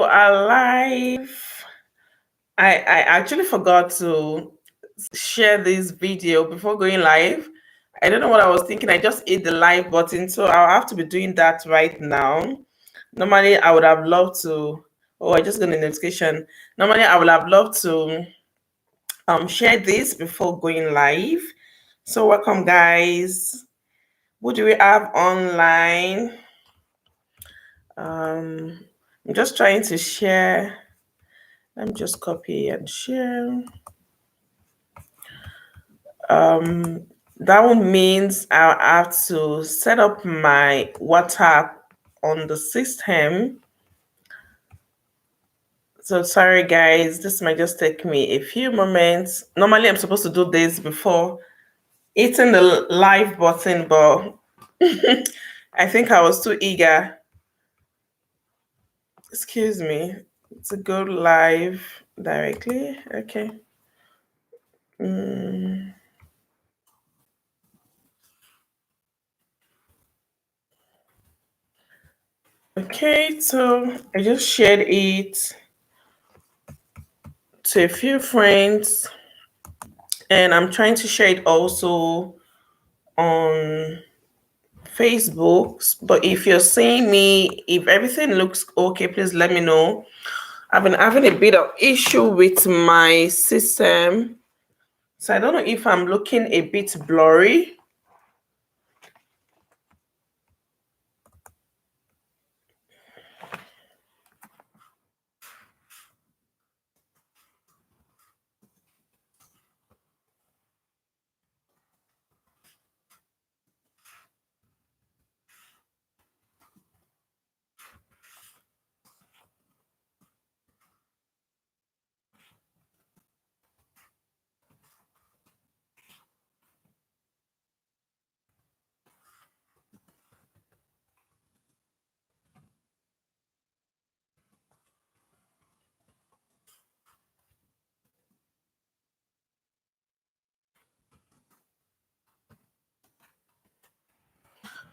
are live. I actually forgot to share this video before going live. I don't know what I was thinking. I just hit the live button, so I'll have to be doing that right now. Normally, I would have loved to. Oh, I just got a notification. Normally, I would have loved to share this before going live. So, welcome, guys. Who do we have online? I'm just trying to share. Let me just copy and share. That one means I'll have to set up my WhatsApp on the system. So sorry guys, this might just take me a few moments. Normally I'm supposed to do this before hitting the live button, but I think I was too eager. Excuse me. To go live directly. Okay. Okay, so I just shared it to a few friends, and I'm trying to share it also on Facebook. But if you're seeing me, if everything looks okay, please let me know. I've been having a bit of issue with my system, so I don't know if I'm looking a bit blurry.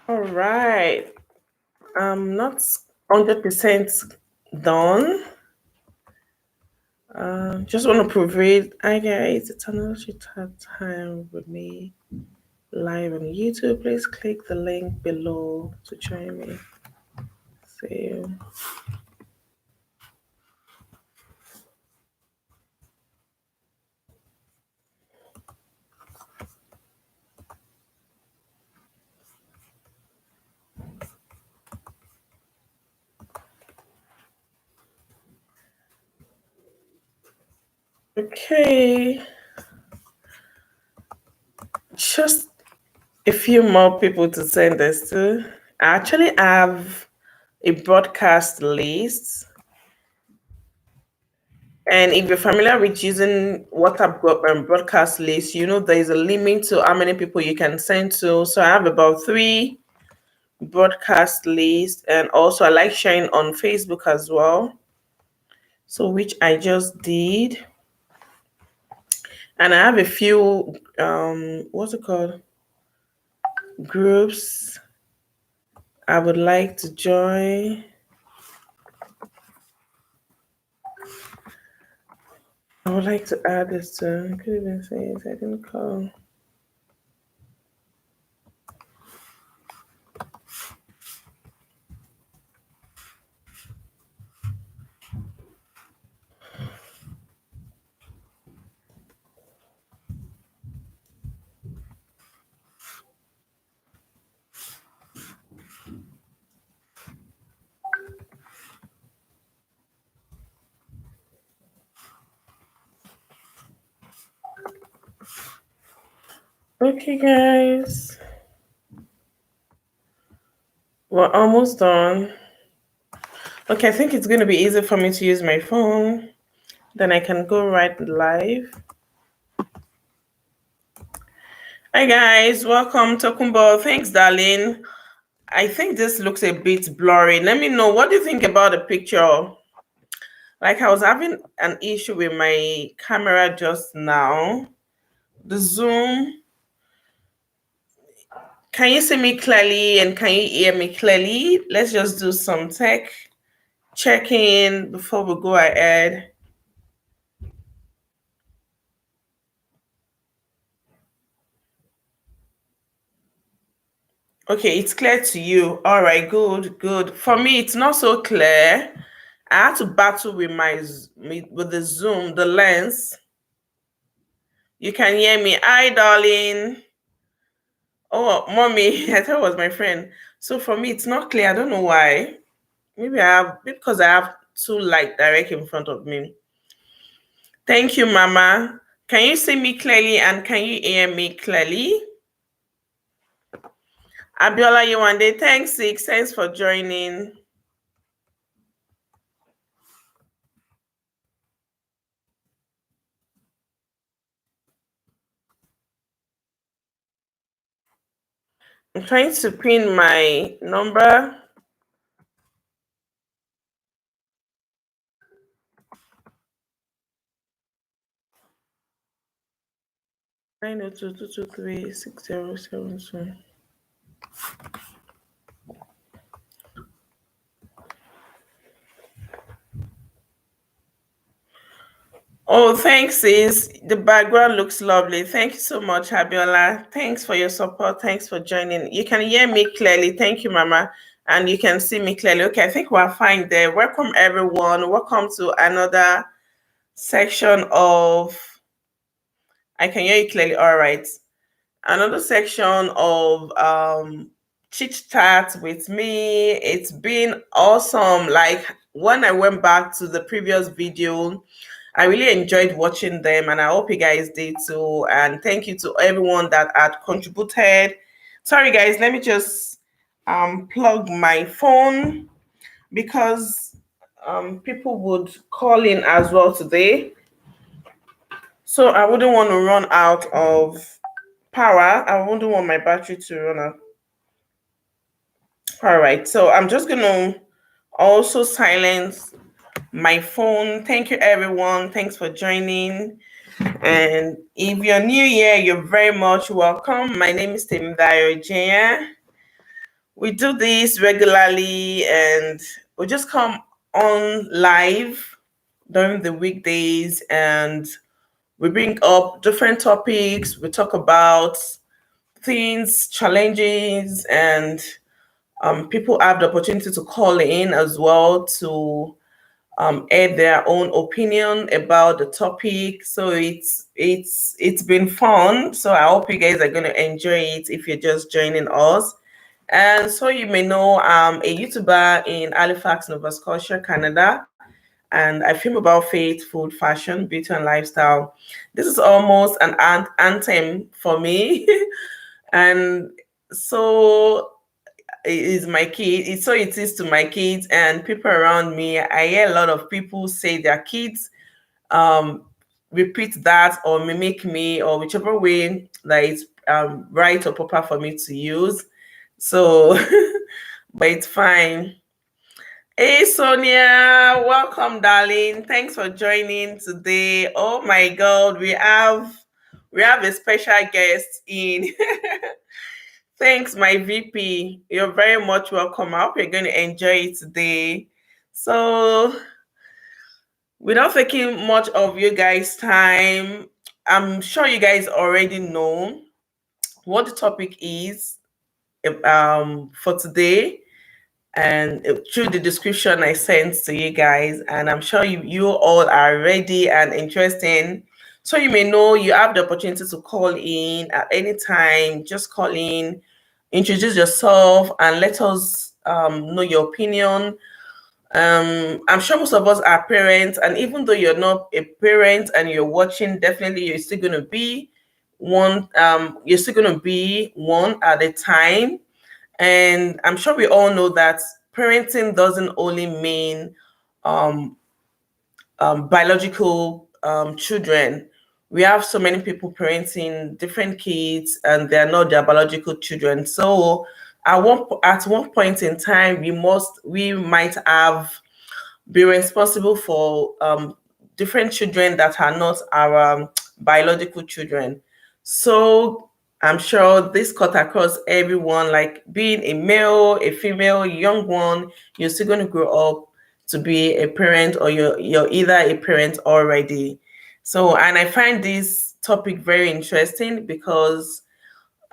All right, I'm not 100% done. Just want to prove it. Hi guys, it's another chat time with me live on YouTube. Please click the link below to join me. See you. Okay, just a few more people to send this to. I actually have a broadcast list. And if you're familiar with using WhatsApp broadcast list, you know there is a limit to how many people you can send to. So I have about 3 broadcast lists, and also I like sharing on Facebook as well. So which I just did. And I have a few what's it called? Groups I would like to join. I would like to add this to. Could even say it. I didn't call. Okay, guys. We're almost done. Okay, I think it's going to be easy for me to use my phone. Then I can go right live. Hi, guys. Welcome, Tokumbo. Thanks, darling. I think this looks a bit blurry. Let me know. What do you think about the picture? Like, I was having an issue with my camera just now. The zoom. Can you see me clearly and can you hear me clearly? Let's just do some tech check in before we go ahead. Okay, it's clear to you. All right, good, good. For me, it's not so clear. I had to battle with with the Zoom, the lens. You can hear me. Hi, darling. Oh, mommy, I thought it was my friend. So for me, it's not clear. I don't know why. Maybe because I have two light direct in front of me. Thank you, Mama. Can you see me clearly and can you hear me clearly? Abiola Yewande, thanks, Six. Thanks for joining. I'm trying to pin my number. 902-223-6072. Oh, thanks, sis. The background looks lovely. Thank you so much, Abiola. Thanks for your support. Thanks for joining. You can hear me clearly. Thank you, Mama. And you can see me clearly. Okay, I think we're fine there. Welcome, everyone. Welcome to another section of. I can hear you clearly. All right. Another section of chit chat with me. It's been awesome. Like when I went back to the previous video, I really enjoyed watching them, and I hope you guys did too. And thank you to everyone that had contributed. Sorry, guys, let me just plug my phone because people would call in as well today. So I wouldn't want to run out of power. I wouldn't want my battery to run out. All right, so I'm just gonna also silence my phone. Thank you, everyone. Thanks for joining. And if you're new here, you're very much welcome. My name is Temidayo Ojieyan. We do this regularly and we just come on live during the weekdays and we bring up different topics. We talk about things, challenges, and people have the opportunity to call in as well to add their own opinion about the topic. So it's been fun. So I hope you guys are going to enjoy it if you're just joining us. And so you may know I'm a YouTuber in Halifax, Nova Scotia, Canada. And I film about faith, food, fashion, beauty, and lifestyle. This is almost an anthem for me. And so it is my kid. So it is to my kids and people around me. I hear a lot of people say their kids um, repeat that or mimic me or whichever way that is right or proper for me to use. So, but it's fine. Hey Sonia, welcome, darling. Thanks for joining today. Oh my God, we have a special guest in. Thanks, my VP. You're very much welcome. I hope you're going to enjoy it today. So, without taking much of you guys' time, I'm sure you guys already know what the topic is for today and through the description I sent to you guys. And I'm sure you all are ready and interested. So you may know you have the opportunity to call in at any time. Just call in, introduce yourself, and let us know your opinion. I'm sure most of us are parents, and even though you're not a parent and you're watching, definitely you're still gonna be one. You're still gonna be one at a time, and I'm sure we all know that parenting doesn't only mean um, biological children. We have so many people parenting different kids, and they're not their biological children. So, at one point in time, we might have be responsible for different children that are not our biological children. So I'm sure this cut across everyone, like being a male, a female, young one, you're still going to grow up to be a parent, or you're either a parent already. So, and I find this topic very interesting because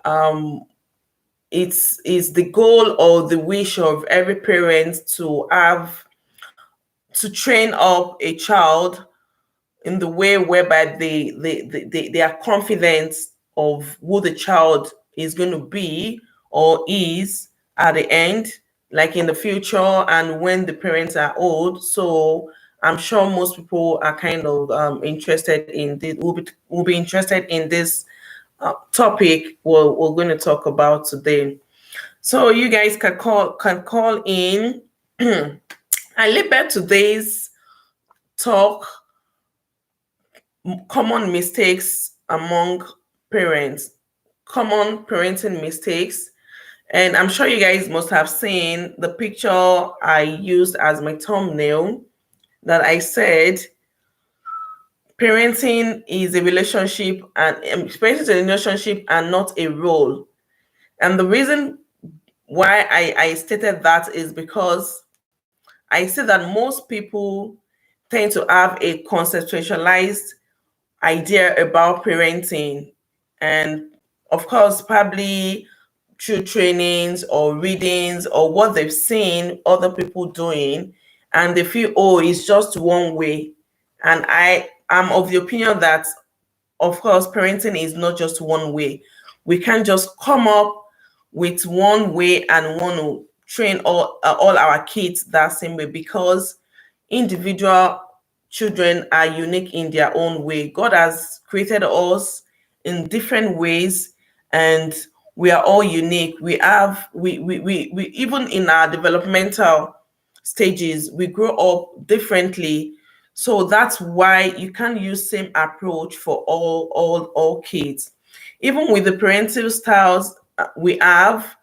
um, it's the goal or the wish of every parent to train up a child in the way whereby they are confident of who the child is going to be or is at the end, like in the future and when the parents are old. So I'm sure most people are kind of interested in this, will be interested in this topic we're going to talk about today. So you guys can call in. I labeled today's talk common mistakes among parents, common parenting mistakes. And I'm sure you guys must have seen the picture I used as my thumbnail, that I said parenting is a relationship, and parenting is a relationship and not a role. And the reason why I stated that is because I see that most people tend to have a conceptualized idea about parenting, and of course probably through trainings or readings or what they've seen other people doing, and they feel, oh, it's just one way. And I am of the opinion that, of course, parenting is not just one way. We can't just come up with one way and want to train all our kids that same way, because individual children are unique in their own way. God has created us in different ways, and we are all unique. We even in our developmental stages, we grow up differently. So that's why you can't use same approach for all kids. Even with the parental styles we have,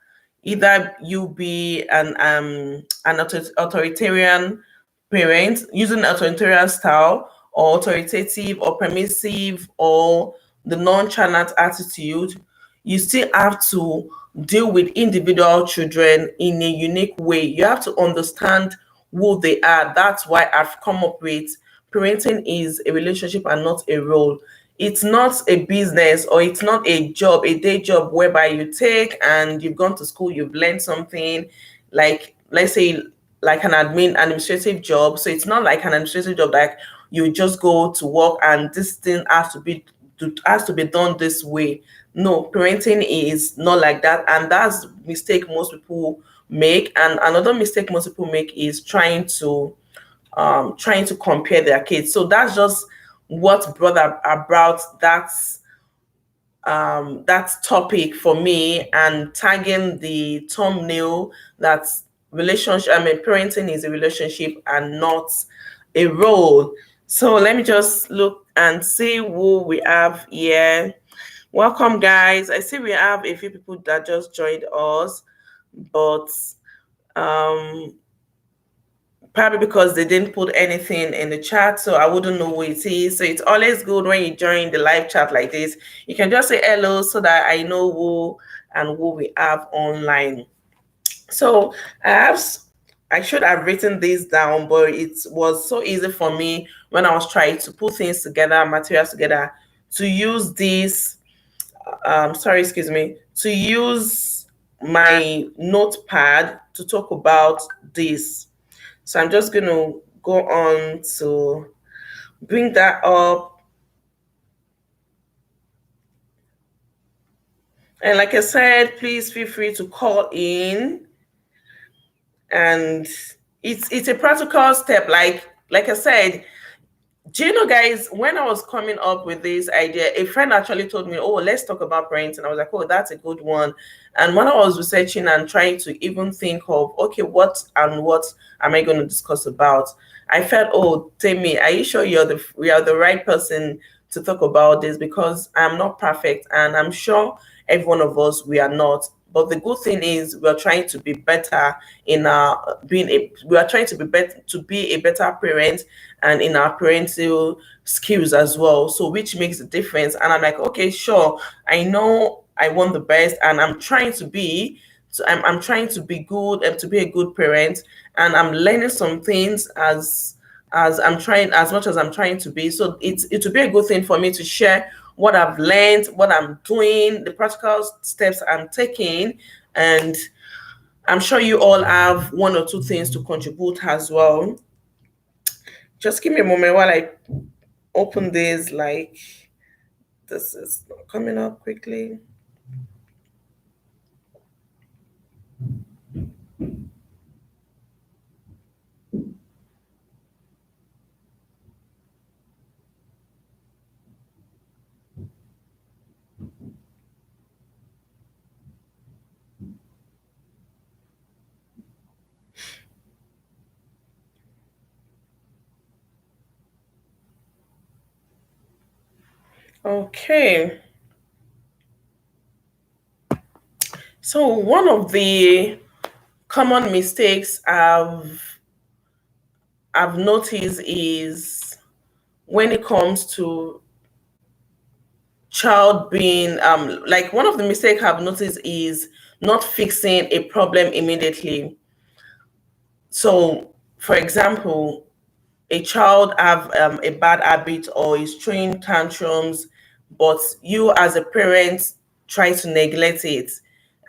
either you be an authoritarian parent using authoritarian style, or authoritative or permissive, or the nonchalant attitude, you still have to deal with individual children in a unique way. You have to understand who they are. That's why I've come up with parenting is a relationship and not a role. It's not a business, or it's not a job, a day job whereby you take and you've gone to school, you've learned something, like let's say like an administrative job. So it's not like an administrative job like you just go to work and this thing has to be done this way. No, parenting is not like that, and that's the mistake most people make. And another mistake most people make is trying to compare their kids. So that's just what brought about that topic for me, and tagging the thumbnail that relationship, I mean, parenting is a relationship and not a role. So let me just look and see who we have here. Welcome, guys. I see we have a few people that just joined us, but um probably because they didn't put anything in the chat, so I wouldn't know who it is. So it's always good when you join the live chat like this, you can just say hello so that I know who we have online. So I should have written this down, but it was so easy for me when I was trying to put things together, materials together, to use this sorry, excuse me, to use my notepad to talk about this. So I'm just going to go on to bring that up. And like I said, please feel free to call in. And it's a practical step. Like I said, do you know, guys, when I was coming up with this idea, a friend actually told me, oh, let's talk about parenting. I was like, oh, that's a good one. And when I was researching and trying to even think of, okay, what am I going to discuss about, I felt, oh, Temi, are you sure we are the right person to talk about this? Because I'm not perfect, and I'm sure every one of us, we are not. But the good thing is we're trying to be better in our we are trying to be better, to be a better parent, and in our parental skills as well. So which makes a difference. And I'm like, okay, sure. I know I want the best, and I'm trying to be good and to be a good parent. and I'm learning some things as I'm trying, as much as I'm trying to be. So it would be a good thing for me to share what I've learned, what I'm doing, the practical steps I'm taking, and I'm sure you all have one or two things to contribute as well. Just give me a moment while I open this. Like, this is not coming up quickly. Okay. So one of the common mistakes I've noticed is when it comes to child being like, one of the mistakes I've noticed is not fixing a problem immediately. So for example, a child have a bad habit or is throwing tantrums, but you as a parent try to neglect it,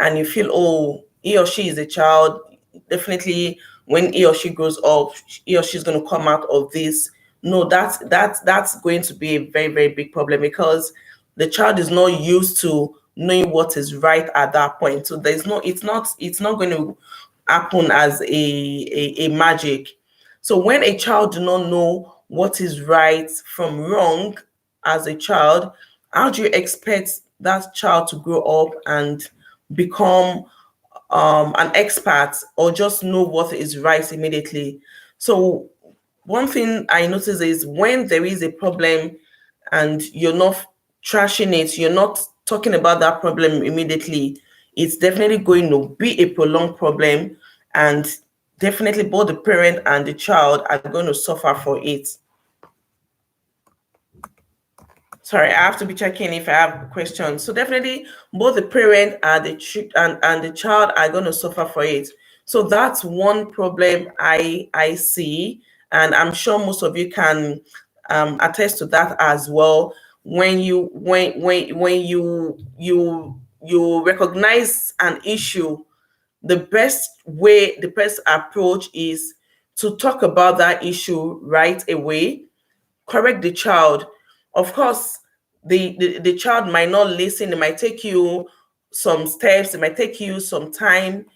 and you feel, oh, he or she is a child, definitely when he or she grows up, he or she's going to come out of this. No, that's going to be a very, very big problem, because the child is not used to knowing what is right at that point. So there's no, it's not going to happen as a magic. So when a child do not know what is right from wrong as a child, how do you expect that child to grow up and become an expert, or just know what is right immediately? So one thing I notice is when there is a problem and you're not trashing it, you're not talking about that problem immediately, it's definitely going to be a prolonged problem, and definitely both the parent and the child are going to suffer for it. Sorry, I have to be checking if I have questions. So definitely both the parent and and the child are going to suffer for it. So that's one problem I see, and I'm sure most of you can attest to that as well. When you recognize an issue, the best approach is to talk about that issue right away, correct the child. Of course, the child might not listen. It might take you some steps, it might take you some time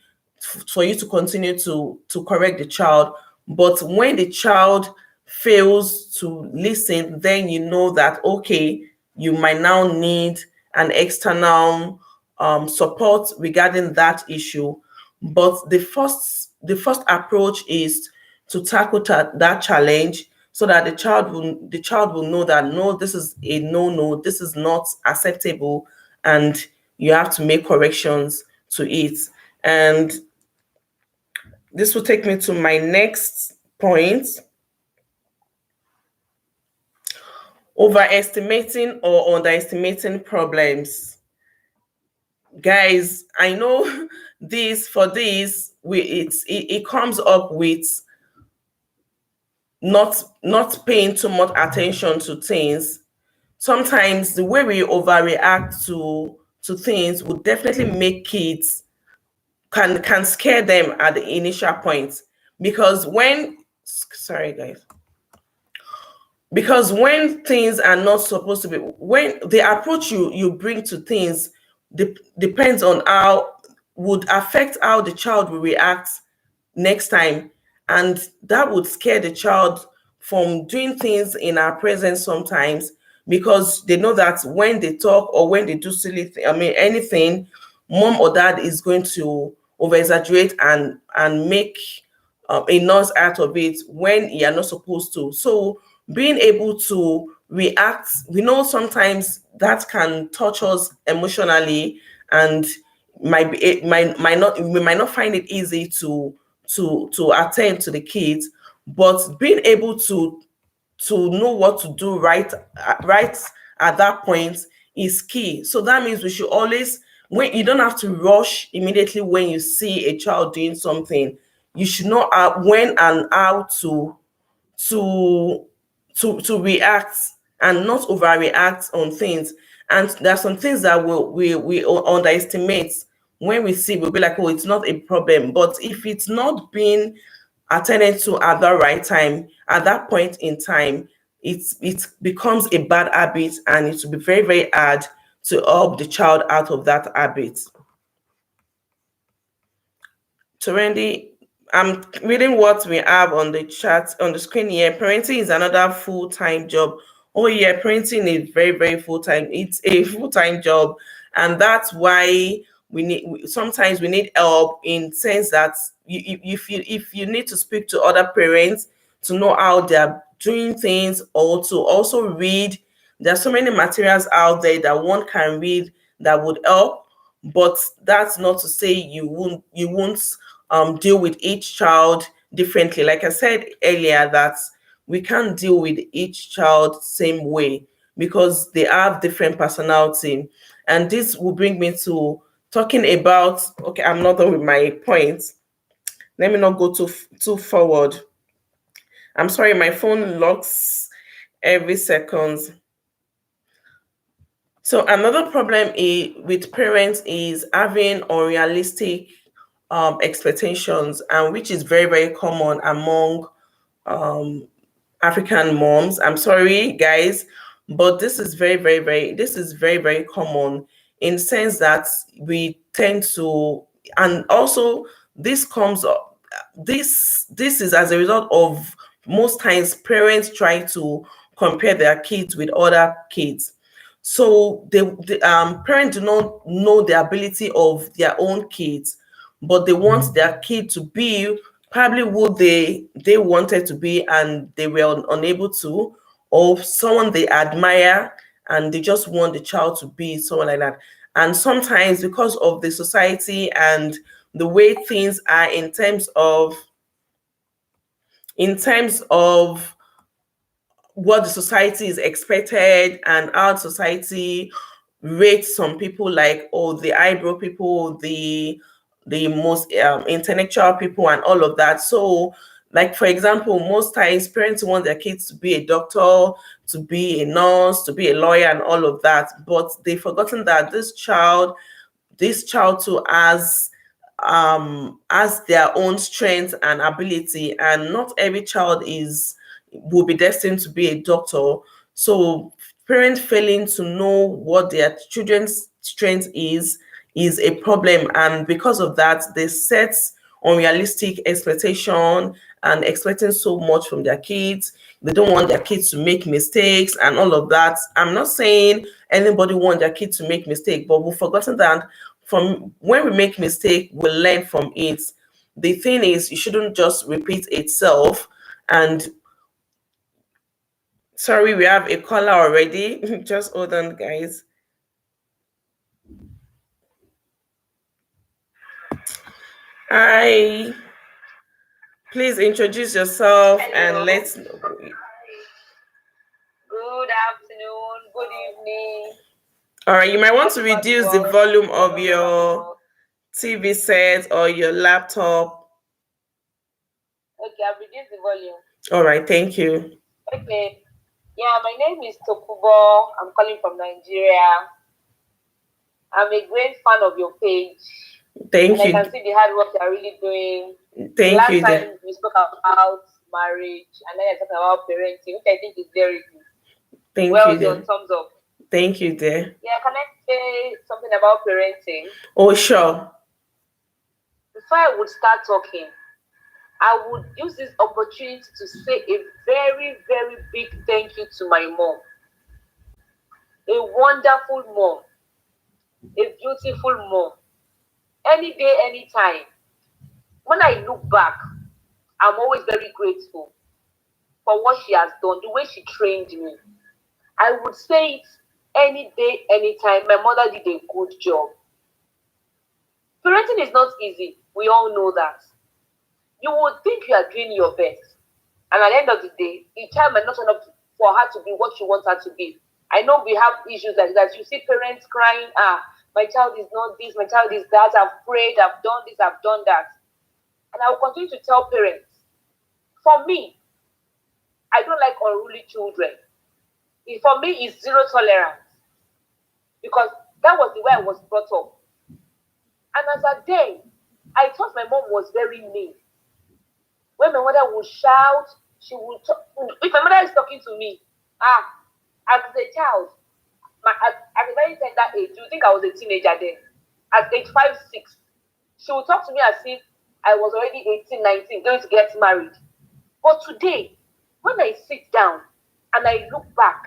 for you to continue to correct the child. But when the child fails to listen, then you know that, okay, you might now need an external support regarding that issue. But the first approach is to tackle that challenge, so that the child will know that, no, this is a no, this is not acceptable, and you have to make corrections to it. And this will take me to my next point: overestimating or underestimating problems. Guys, I know this it comes up with not paying too much attention to things. Sometimes the way we overreact to things would definitely make kids, can scare them at the initial point. Because when sorry guys, because when things are not supposed to be, when the approach you bring to things depends on how, would affect how the child will react next time, and that would scare the child from doing things in our presence sometimes, because they know that when they talk or when they do anything, mom or dad is going to over exaggerate and make a nonce out of it when you're not supposed to. So being able to react, we know sometimes that can touch us emotionally, and might not, we might not find it easy to attend to the kids, but being able to know what to do right at that point is key. So that means we should always, when you don't have to rush immediately when you see a child doing something, you should know when and how to to react and not overreact on things. And there are some things that we underestimate. When we see, we'll be like, oh, it's not a problem. But if it's not being attended to at the right time, at that point in time, it becomes a bad habit, and it will be very, very hard to help the child out of that habit. So Randy, I'm reading what we have on the chat on the screen here. Parenting is another full-time job. Oh yeah, parenting is very, very full-time. It's a full-time job, and that's why sometimes we need help in sense that if you need to speak to other parents to know how they're doing things, or to also read. There's so many materials out there that one can read that would help, but that's not to say you won't deal with each child differently. Like I said earlier, that we can't deal with each child same way because they have different personality. And this will bring me to talking about, okay, I'm not done with my points. Let me not go too forward. I'm sorry, my phone locks every second. So another problem with parents is having unrealistic expectations, and which is very, very common among um, African moms. I'm sorry, guys, but this is very, very common in sense that we tend to, and also this comes up, this is as a result of most times parents try to compare their kids with other kids. So the parents do not know the ability of their own kids, but they want their kid to be probably who they wanted to be, and they were unable to, or someone they admire, and they just want the child to be someone like that. And sometimes because of the society and the way things are in terms of what the society is expected, and how society rates some people, like, oh, the eyebrow people, the most intellectual people, and all of that. So, like, for example, most times parents want their kids to be a doctor, to be a nurse, to be a lawyer, and all of that, but they've forgotten that this child too has their own strength and ability, and not every child will be destined to be a doctor. So parents failing to know what their children's strength is a problem, and because of that they set unrealistic expectation and expecting so much from their kids. They don't want their kids to make mistakes and all of that. I'm not saying anybody want their kids to make mistakes, but we've forgotten that from when we make mistake, we learn from it. The thing is, you shouldn't just repeat itself. And sorry, we have a caller already. Just hold on, guys. Hi, please introduce yourself. Hello. And let's. Good afternoon, good evening. All right, you might want to reduce the volume of your TV set or your laptop. Okay, I've reduced the volume. All right, thank you. Okay. Yeah, my name is Tokubo. I'm calling from Nigeria. I'm a great fan of your page. Thank and you. I can see the hard work you're really doing. Thank you. Last time we spoke about marriage, and then I talked about parenting, which I think is very good. Thank well you. Done, thumbs up. Thank you, dear. Yeah, can I say something about parenting? Oh, sure. Before I would start talking, I would use this opportunity to say a very, very big thank you to my mom. A wonderful mom. A beautiful mom. Any day, anytime. When I look back, I'm always very grateful for what she has done, the way she trained me. I would say it any day, anytime. My mother did a good job. Parenting is not easy. We all know that. You would think you are doing your best. And at the end of the day, a child might not turn up for her to be what you want her to be. I know we have issues like that. You see parents crying, my child is not this, my child is that, I've prayed, I've done this, I've done that. And I will continue to tell parents, for me, I don't like unruly children. For me, it's zero tolerance. Because that was the way I was brought up. And as a day, I thought my mom was very mean. When my mother would shout, she would if my mother is talking to me, as a child, at a very tender age, you think I was a teenager then? At age 5, 6, she would talk to me as if I was already 18, 19, going to get married. But today, when I sit down and I look back,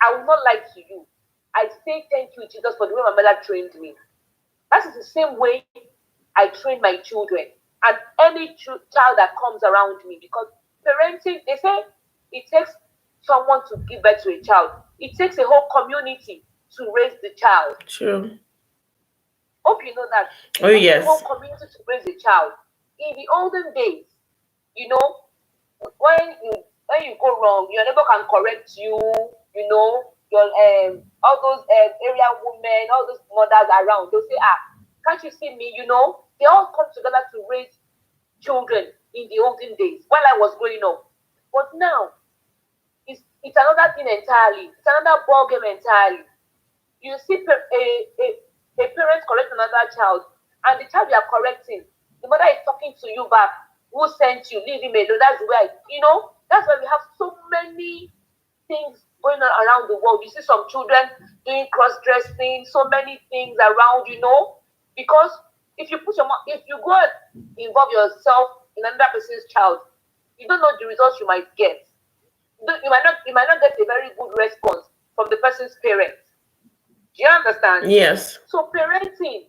I will not lie to you. I say thank you, Jesus, for the way my mother trained me. That is the same way I train my children and any child that comes around me. Because parenting, they say it takes someone to give birth to a child. It takes a whole community to raise the child. True. Hope you know that. Oh, yes. A whole community to raise a child. In the olden days, you know, when you go wrong, your neighbor can correct you, you know, your all those area women, all those mothers around, they'll say, can't you see me? You know, they all come together to raise children in the olden days while I was growing up. But now, it's another thing entirely. It's another ball game entirely. You see a parent correct another child, and the child you are correcting, the mother is talking to you back. Who sent you? Leave him alone. That's why, that's why we have so many things going on around the world. You see some children doing cross-dressing, so many things around, because if you go and involve yourself in another person's child, you don't know the results you might get. You might not get a very good response from the person's parents. Do you understand? Yes. So parenting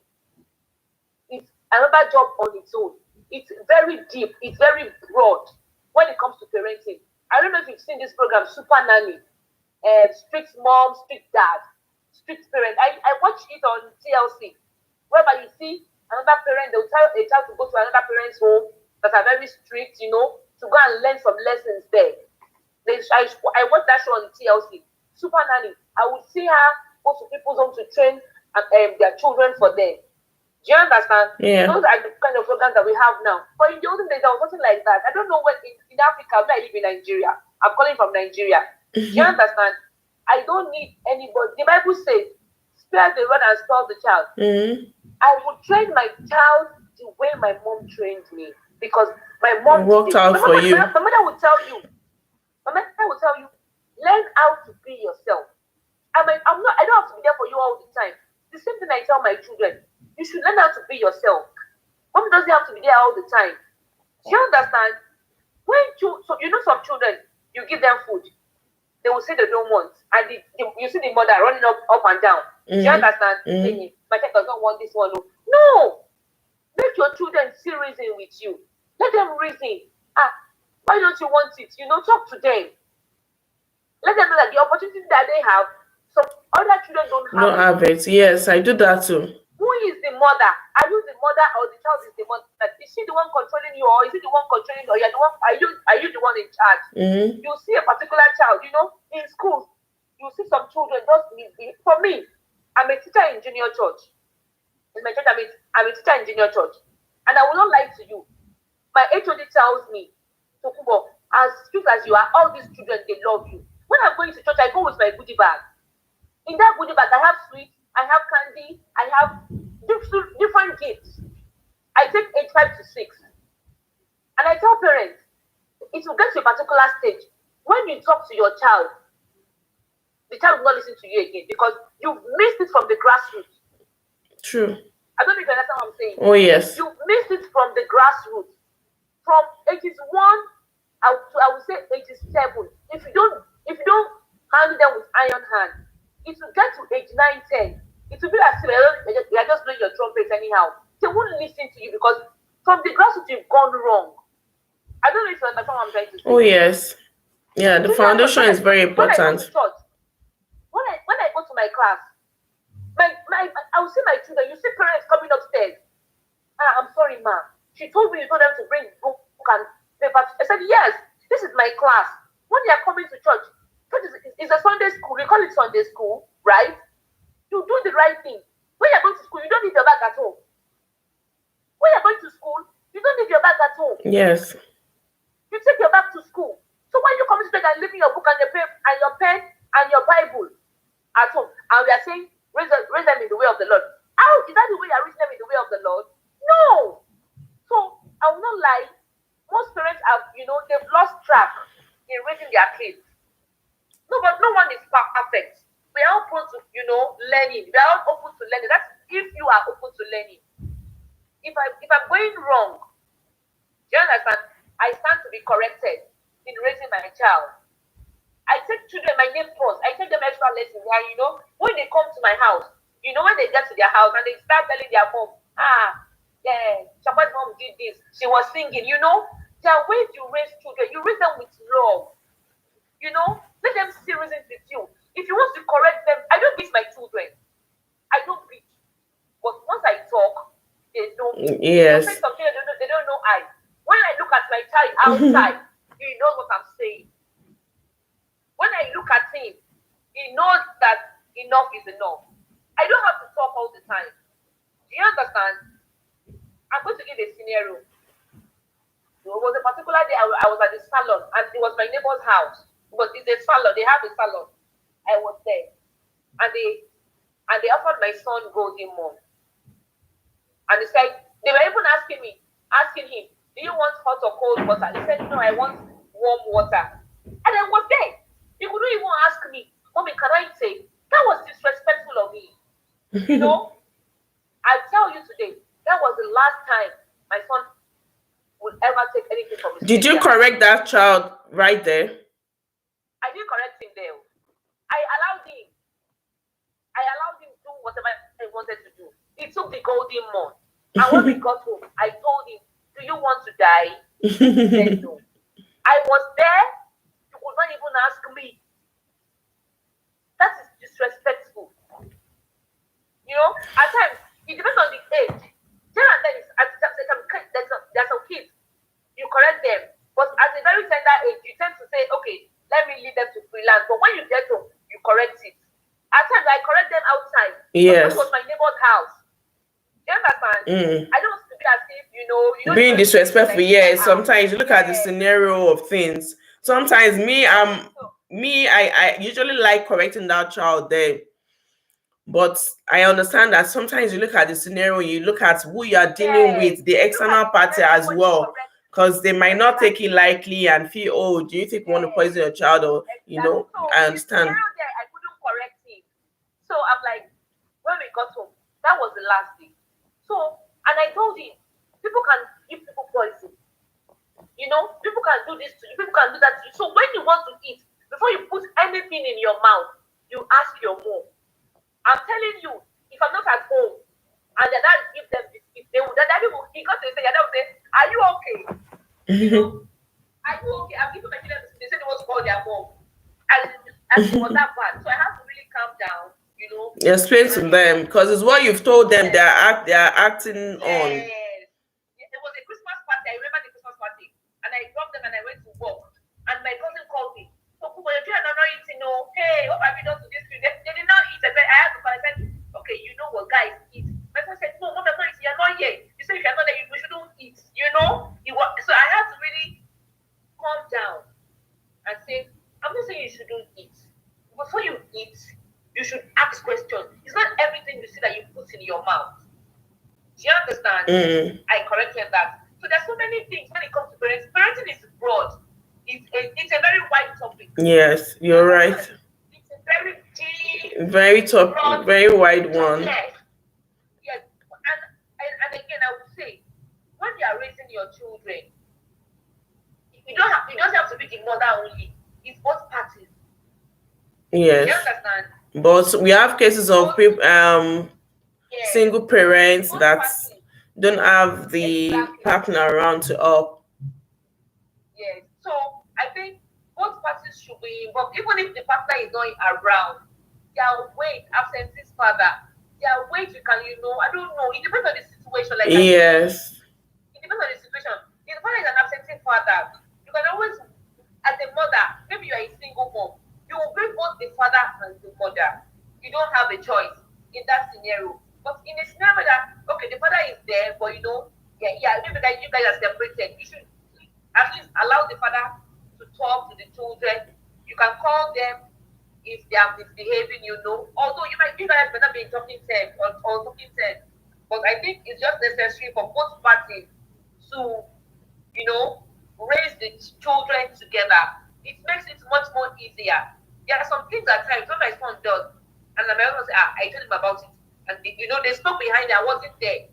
is another job on its own. It's very deep. It's very broad when it comes to parenting. I don't know if you've seen this program, Super Nanny, Strict Mom, Strict Dad, Strict Parent. I watched it on TLC, whereby you see another parent, they'll tell a child to go to another parent's home that are very strict, to go and learn some lessons there. I watched that show on TLC, Super Nanny. I would see her go to people's home to train their children for them. Do you understand? Yeah. Those are the kind of programs that we have now. But in the olden days, there was nothing like that. I don't know what in Africa, where I live in Nigeria. I'm calling from Nigeria. Do you understand? I don't need anybody. The Bible says, spare the rod and spoil the child. I would train my child the way my mom trained me. Because my mom worked out for you. My mother would tell you, learn how to be yourself. I don't have to be there for you all the time. The same thing I tell my children. You should learn how to be yourself. Mom doesn't have to be there all the time. Do you understand? Some children, you give them food, they will say they don't want, and you see the mother running up and down. Do you understand? My child does not want this one. No, make your children see reason with you. Let them reason. Why don't you want it? Talk to them. Let them know that the opportunity that they have, some other children don't have it. Yes, I do that too. Who is the mother? Are you the mother or the child is the mother? Is she the one controlling you, or is it the one controlling you, or you're the one? Are you the one in charge? You see a particular child, in schools, you see some children just for me, I'm a teacher in junior church. In my church, I'm a teacher in junior church. And I will not lie to you. My HOD tells me, Tokubo, as strict as you are, all these children, they love you. When I'm going to church, I go with my goodie bag. In that goodie bag, I have sweets, I have candy, I have different gifts. I take age 5 to 6. And I tell parents, it will get to a particular stage. When you talk to your child, the child will not listen to you again because you've missed it from the grassroots. True. I don't know if you understand what I'm saying. Oh, yes. You missed it from the grassroots. From ages 1, I would say ages 7. If you don't handle them with iron hand, it will get to age 9, 10. It will be as if they are just blowing your trumpet anyhow. They won't listen to you because from the grassroots you've gone wrong. I don't know if you understand what I'm trying to say. Oh, yes. Yeah, the foundation is very important. When I go to church, when I go to my class, I will see my children. You see parents coming upstairs. I'm sorry, ma. She told me you told them to bring book and paper. I said, yes, this is my class. When they are coming to church is a Sunday school. We call it Sunday school, right? You do the right thing. When you're going to school, you don't leave your bag at home. When you're going to school, You don't leave your bag at home. Yes. You take your bag to school. So when you come to bed and leaving your book and your pen and your Bible at home, and we are saying, raise them in the way of the Lord. How is that the way you are raising them in the way of the Lord? No. So I will not lie. Most parents have, they've lost track in raising their kids. No, but no one is perfect. We are open to, learning. We are all open to learning. That's if you are open to learning. If I'm going wrong, do you understand? I stand to be corrected in raising my child. I take children, my name first. I take them extra lessons. And when they come to my house, when they get to their house and they start telling their mom, Chapa's mom did this. She was singing. There are ways you raise children. You raise them with love. Let them see reasons with you. If you want to correct them, I don't beat my children. I don't beat. But once I talk, they don't. Yes. They say something they don't know. When I look at my child outside, he knows what I'm saying. When I look at him, he knows that enough is enough. I don't have to talk all the time. Do you understand? I'm going to give a scenario. There was a particular day I was at the salon, and it was my neighbor's house. But it's a salon. They have a salon. I was there, and they offered my son golden moon. And they said they were even asking him, do you want hot or cold water? He said, no, I want warm water. And I was there. He couldn't even ask me, Mommy, can I take? That was disrespectful of me. I tell you today, that was the last time my son would ever take anything from his Did you correct that child right there? I didn't correct him there. I allowed him to do whatever he wanted to do. He took the golden moon. And when we got home, I told him, do you want to die? He said no. I was there. You could not even ask me. That is disrespectful. At times, it depends on the age. Then and then, there's some kids, you correct them. But at a very tender age, you tend to say, okay, let me leave them to freelance. But when you get home, you correct it. At times, I correct them outside. Yes. It was my neighbor's house. Do you understand? I don't want to be as if, being disrespectful. Yes. Sometimes you look at the scenario of things. Sometimes I usually like correcting that child there. But I understand that sometimes you look at the scenario, you look at who you are dealing with, the external party as well. Because they might not take it lightly and feel, oh, do you think you want to poison your child? Or, So I understand. I couldn't correct him. So I'm like, when we got home, that was the last day. So, and I told him, people can give people poison. People can do this to you, people can do that to you. So when you want to eat, before you put anything in your mouth, you ask your mom. I'm telling you, if I'm not at home, and their dad give them, if they would, daddy will, he got to say, your dad will say, are you okay? Are you okay? I'm giving my children, they said they want to call their mom. And it was that bad. So I have to really calm down, Explain to them, because it's what you've told them they are acting on. Yes. It was a Christmas party. I remember the Christmas party. And I dropped them and I went to work. And my cousin called me. So, your children are not eating, hey, what have you done to this food? They did not eat. I had to call. I said, okay, you know what, guys, eat. My son said, no, Mom, I'm not eating. You're not here. You say if you're not there, we shouldn't eat. So I had to really calm down and say, I'm not saying you shouldn't eat. Before you eat, you should ask questions. It's not everything you see that you put in your mouth. Do you understand? I corrected that. So there's so many things when it comes to parents. Parenting is broad. It's a very wide topic. Yes, you're right. It's a very deep, very wide one. Yes. And again, I would say, when you are raising your children, it doesn't have to be the mother only. It's both parties. Yes. You understand? But we have cases of people, single parents that don't have the partner around to help. Yes. So I think both parties should be involved, even if the partner is not around. There are ways, absentee father. There are ways you can, I don't know. It depends on the situation. Yes. It depends on the situation. If the father is an absentee father, you can always, as a mother, maybe you are a single mom, you will bring both the father and the mother. You don't have a choice in that scenario. But in a scenario that, okay, the father is there, but yeah, maybe that you guys are separated. You should at least allow the father to talk to the children. You can call them if they are misbehaving, Although you guys may not be in talking terms or talking terms, but I think it's just necessary for both parties to, raise the children together. It makes it much more easier. There are some things at times when my son does, and my husband say, I told him about it, and they spoke behind it. I wasn't there.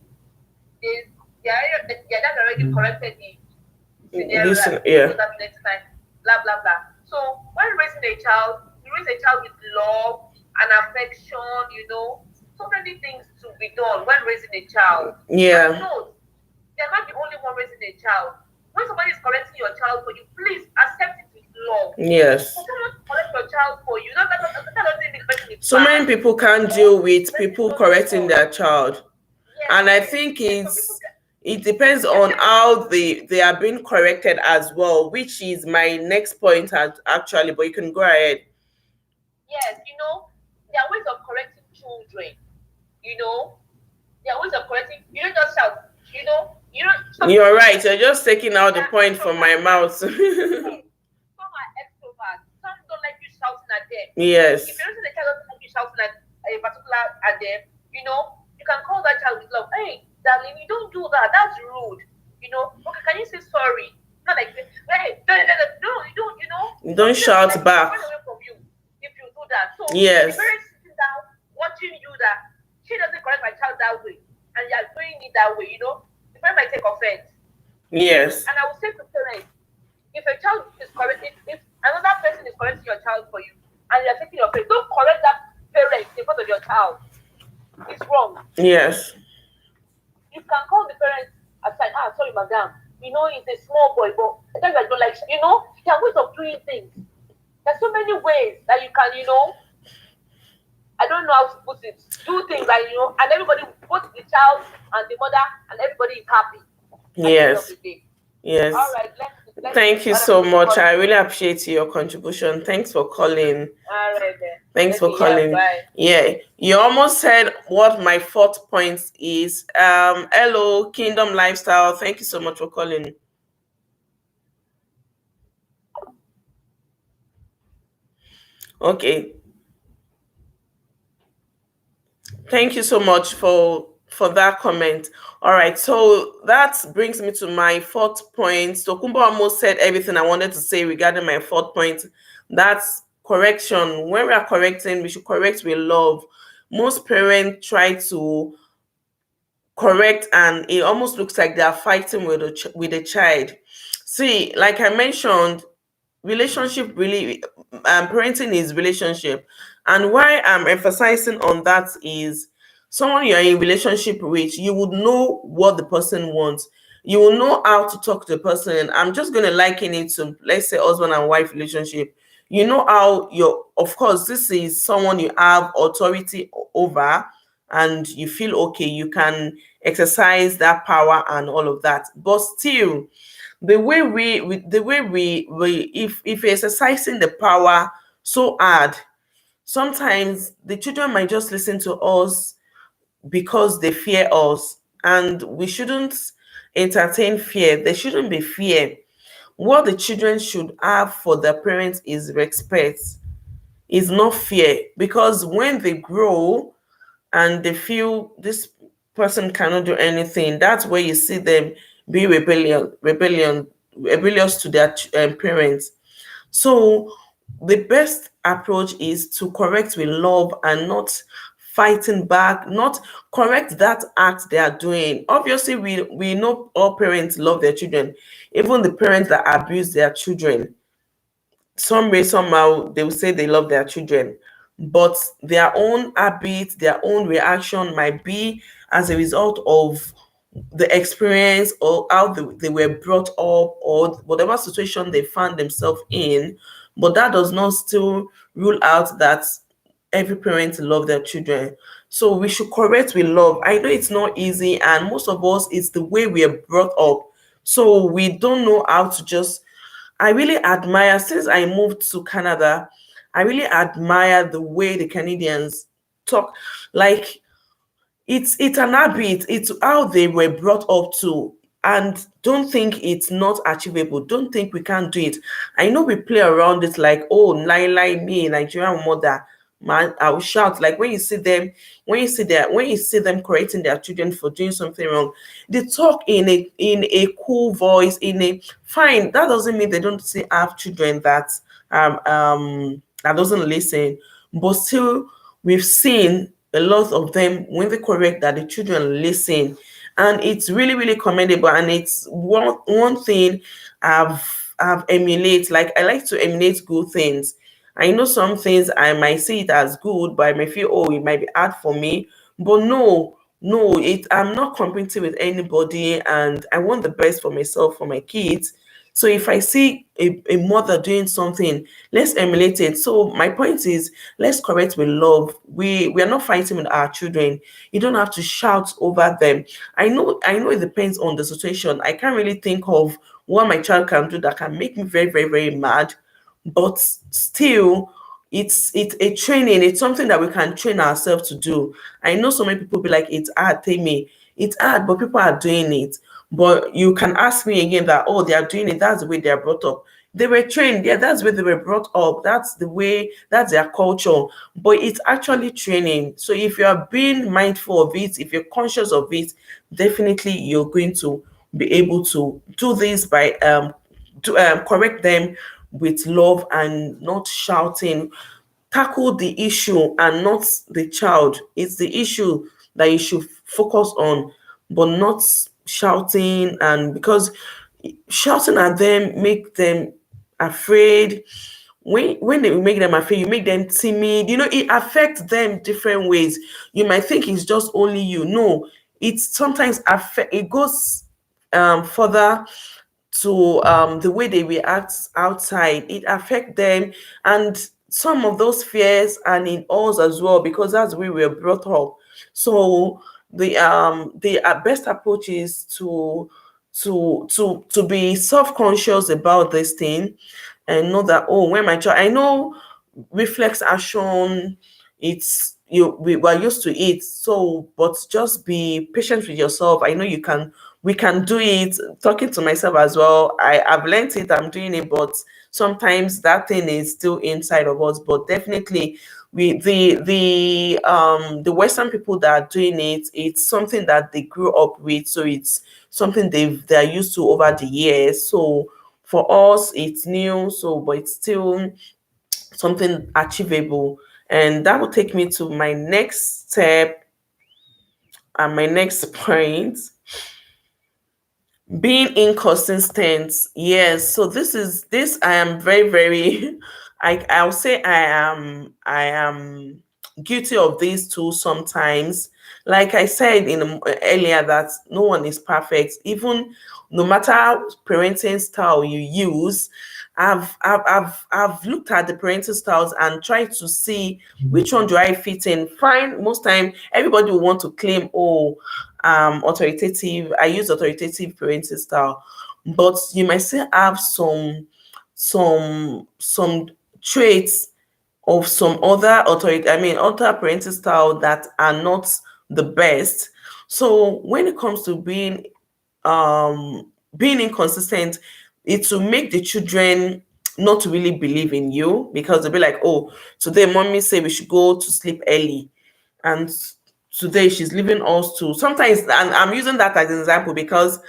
Their dad already corrected the scenario Listen, that don't yeah. do that next time, blah blah blah. So when raising a child, you raise a child with love and affection, so many things to be done when raising a child. Yeah. And no, they're not the only one raising a child. When somebody is correcting your child for you, please accept it with love. Yes. For someone to correct your child for you, that doesn't mean the person is So many bad. people can't deal with people correcting their child. Yes, And I think it depends on how they are being corrected as well, which is my next point actually, but you can go ahead. Yes, there are ways of correcting children. There are ways of correcting. You don't just shout. You're right. You're just taking out the point from my mouth. Some are extroverts. Some don't like you shouting at them. Yes. If you notice the child doesn't like you shouting at a particular at them, you can call that child with love. Hey, darling, you don't do that. That's rude. Okay, can you say sorry? Not like, hey, no, you don't. You don't shout back. Run away from you if you do that. So yes. The parents sitting down watching you that she doesn't correct my child that way, and you are doing it that way. The parent might take offense. Yes. And I will say to parents, if a child is correcting, if another person is correcting your child for you, and you are taking offense, don't correct that parent in front of your child. It's wrong. Yes. You can call the parents aside. Sorry, madam. He's a small boy, but I don't like. There are ways of doing things. There's so many ways that you can, I don't know how to put it. Do things that and everybody, both the child and the mother, and everybody is happy. Yes. Yes. All right. Let's Thank you so much. I really appreciate your contribution. Thanks for calling. All right then. Thanks for calling. Yeah, you almost said what my fourth point is. Hello, Kingdom Lifestyle. Thank you so much for calling. Okay. Thank you so much for that comment. All right, so that brings me to my fourth point. So Kumba almost said everything I wanted to say regarding my fourth point. That's correction. When we are correcting, we should correct with love. Most parents try to correct, and it almost looks like they are fighting with a child. See, like I mentioned, relationship really, parenting is relationship, and why I'm emphasizing on that is someone you're in relationship with, you would know what the person wants, you will know how to talk to the person. I'm just going to liken it to, let's say, husband and wife relationship. You know how of course, this is someone you have authority over, and you feel okay, you can exercise that power and all of that, but still the way we if we're exercising the power so hard, sometimes the children might just listen to us because they fear us, and we shouldn't entertain fear. There shouldn't be fear. What the children should have for their parents is respect, is not fear, because when they grow and they feel this person cannot do anything, that's where you see them be rebellious to their parents. So the best approach is to correct with love and not fighting back, not correct that act they are doing. Obviously, we know all parents love their children, even the parents that abuse their children. Some way, somehow, they will say they love their children, but their own habit, their own reaction might be as a result of the experience or how they were brought up, or whatever situation they found themselves in. But that does not still rule out that every parent love their children. So we should correct with love. I know it's not easy, and most of us, it's the way we are brought up, so we don't know how to just. I really admire, since I moved to Canada, I really admire the way the Canadians talk. Like, it's an habit, it's how they were brought up to. And don't think it's not achievable, don't think we can't do it. I know we play around it like, oh, like me, Nigerian mother, man, I will shout. Like when you see them, when you see them correcting their children for doing something wrong, they talk in a cool voice, in a fine. That doesn't mean they don't still have children that doesn't listen, but still we've seen a lot of them when they correct that the children listen. And it's really really commendable, and it's one thing I've emulate. Like I like to emulate good things. I know some things I might see it as good, but I may feel, oh, it might be hard for me. But no, I'm not competing with anybody, and I want the best for myself, for my kids. So if I see a mother doing something, let's emulate it. So my point is, let's correct with love. We are not fighting with our children. You don't have to shout over them. I know it depends on the situation. I can't really think of what my child can do that can make me very, very, very mad. But still, it's a training. It's something that we can train ourselves to do. I know so many people be like, it's hard, take me. It's hard, but people are doing it. But you can ask me again that, oh, they are doing it. That's the way they are brought up. They were trained. Yeah, that's where they were brought up. That's the way, that's their culture. But it's actually training. So if you are being mindful of it, if you're conscious of it, definitely you're going to be able to do this by to correct them with love and not shouting. Tackle the issue and not the child. It's the issue that you should focus on, but not shouting. And because shouting at them make them afraid. When they make them afraid, you make them timid. It affects them different ways. You might think it's just only you. No, it's sometimes affect. It goes further to the way they react outside. It affects them, and some of those fears are in us as well, because that's the way we were brought up. So the best approach is to be self-conscious about this thing, and know that, oh, when my child, I know reflex action, it's we were used to it. So but just be patient with yourself. I know you can, we can do it. Talking to myself as well, I've learned it, I'm doing it, but sometimes that thing is still inside of us. But definitely, we the Western people that are doing it, it's something that they grew up with, so it's something they're used to over the years. So for us it's new, so but it's still something achievable. And that will take me to my next step and my next point, being inconsistent. Yes, so this I am very very I'll say I am guilty of these too sometimes. Like I said earlier, that no one is perfect. Even no matter parenting style you use, I've looked at the parenting styles and tried to see which one do I fit in. Fine, most time everybody will want to claim, oh, authoritative. I use authoritative parenting style, but you might still have some traits of some other authority. I mean, other parenting style that are not the best. So when it comes to being inconsistent, it will make the children not really believe in you, because they'll be like, oh, today mommy say we should go to sleep early, and today she's leaving us to sometimes. And I'm using that as an example because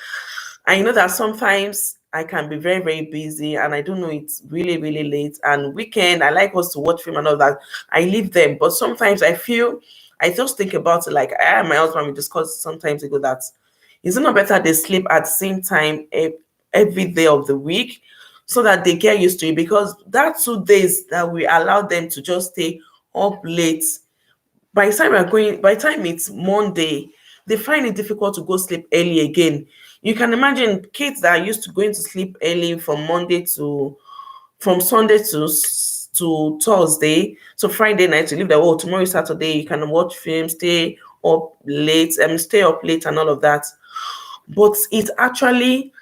I know that sometimes I can be very, very busy and I don't know, it's really, really late. And weekend, I like us to watch film and all that. I leave them. But sometimes I just think about it, like I and my husband, we discussed sometimes ago that is it not better they sleep at the same time every day of the week, so that they get used to it? Because that 2 days that we allow them to just stay up late, by the time it's Monday, they find it difficult to go sleep early again. You can imagine kids that are used to going to sleep early from Sunday to Thursday. So Friday night you leave that, oh, tomorrow is Saturday, you can watch films, stay up late and all of that. But it actually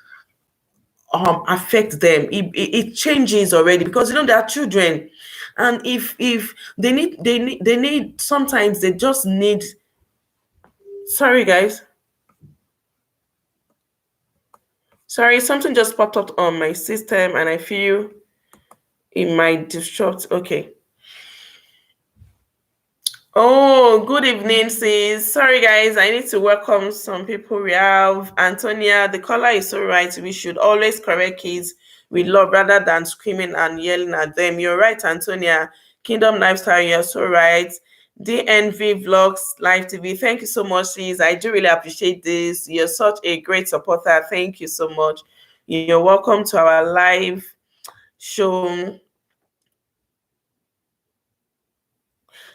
affect them. It changes already, because they are children. And if they need sometimes they just need Sorry, guys. Sorry, something just popped up on my system and I feel it might disrupt. Okay. Oh, good evening, sis. Sorry, guys. I need to welcome some people. We have Antonia. The caller is so right. We should always correct kids with love rather than screaming and yelling at them. You're right, Antonia. Kingdom Lifestyle, you're so right. DNV Vlogs Live TV. Thank you so much, sis. I do really appreciate this. You're such a great supporter. Thank you so much. You're welcome to our live show.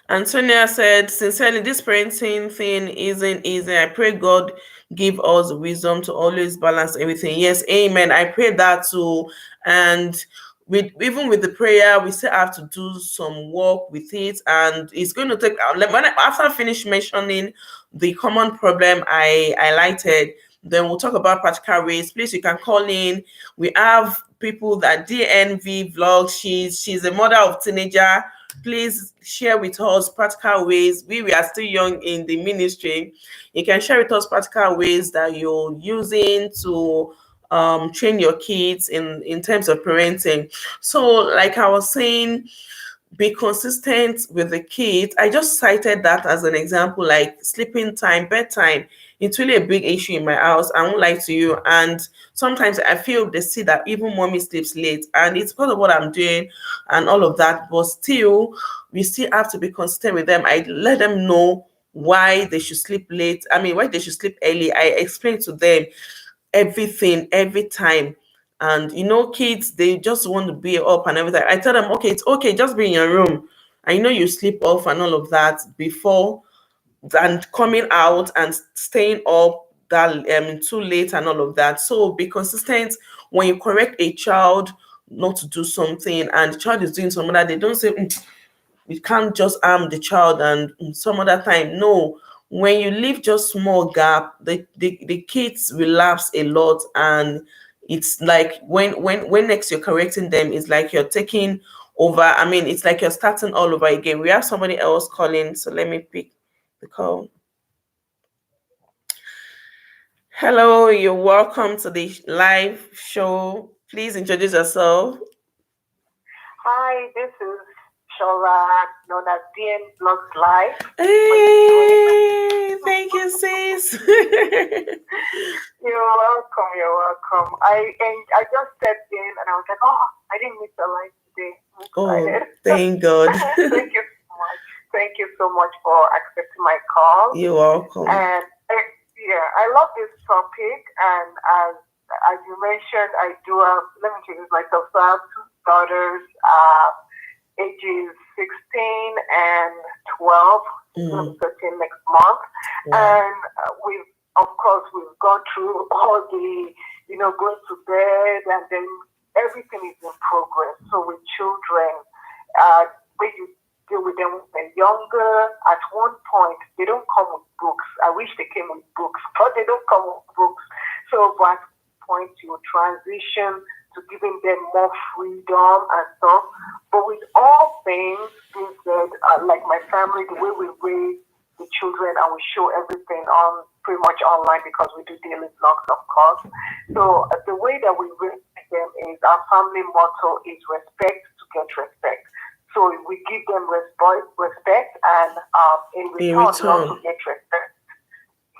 Antonia said, sincerely, this parenting thing isn't easy. I pray God give us wisdom to always balance everything. Yes, amen. I pray that too. And with even with the prayer, we still have to do some work with it. And it's going to take after I finish mentioning the common problem I highlighted, then we'll talk about practical ways. Please, you can call in. We have people that DNV vlogs. She's a mother of teenager. Please share with us practical ways. We are still young in the ministry. You can share with us practical ways that you're using to train your kids in terms of parenting. So, like I was saying, be consistent with the kids. I just cited that as an example, like sleeping time, bedtime. It's really a big issue in my house. I won't lie to you. And sometimes I feel they see that even mommy sleeps late, and it's because of what I'm doing and all of that. But still, we still have to be consistent with them. I let them know why they should sleep late. I mean, why they should sleep early. I explain to them everything every time. And kids, they just want to be up and everything. I tell them, okay, it's okay, just be in your room. I know you sleep off and all of that before, and coming out and staying up that too late and all of that. So be consistent when you correct a child not to do something and the child is doing some other. They don't say, you can't just arm the child and some other time. No, when you leave just small gap, the kids relapse a lot. And it's like when next you're correcting them, it's like you're taking over. I mean, it's like you're starting all over again. We have somebody else calling, so let me pick the call. Hello, you're welcome to the live show. Please introduce yourself. Hi, this is Shola, known as DM Vlogs Live. Hey, thank you, sis. You're welcome. You're welcome. I just stepped in and I was like, oh, I didn't miss the live today. Oh, thank God. Thank you so much. Thank you so much for accepting my call. You're welcome. And yeah, I love this topic. And as you mentioned, I do have, let me introduce myself. So I have two daughters, ages 16 and 12, 13 next month. Wow. And we've gone through all the, going to bed, and then everything is in progress. So with children, when you deal with them when they're younger, at one point, they don't come with books. I wish they came with books, but they don't come with books. So at point, you transition to giving them more freedom and stuff. But with all things being said, like my family, the way we raise the children and we show everything on pretty much online because we do daily vlogs, of course. So the way that we raise them is our family motto is respect to get respect. So we give them respect and in return, we also get respect.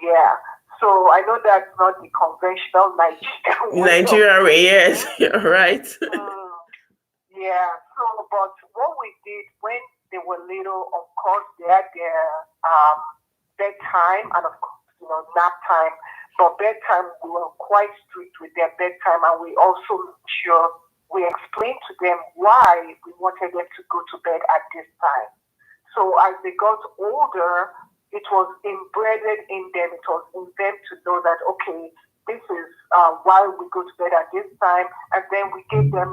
Yeah. So I know that's not the conventional Nigerian way. Yes, you're right. Yeah. So, but what we did when they were little, of course, they had their bedtime and of course, nap time. But bedtime, we were quite strict with their bedtime, and we also made sure we explained to them why we wanted them to go to bed at this time. So as they got older, it was embedded in them. It was in them to know that, okay, this is why we go to bed at this time. And then we gave them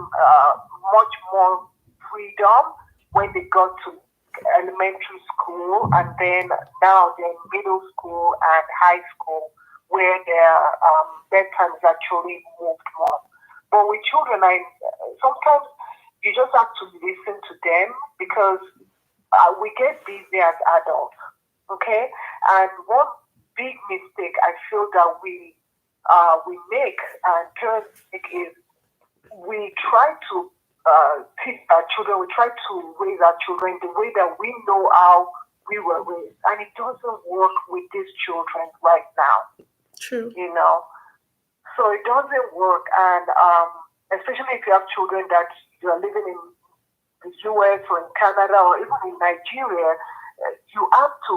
much more freedom when they got to elementary school. And then now they're in middle school and high school, where their bedtime is actually moved more. But with children, sometimes you just have to listen to them because we get busy as adults. Okay, and one big mistake I feel that we make, and parents make, is we try to teach our children, we try to raise our children the way that we know how we were raised, and it doesn't work with these children right now. True. So it doesn't work, and especially if you have children that you are living in the US or in Canada or even in Nigeria, you have to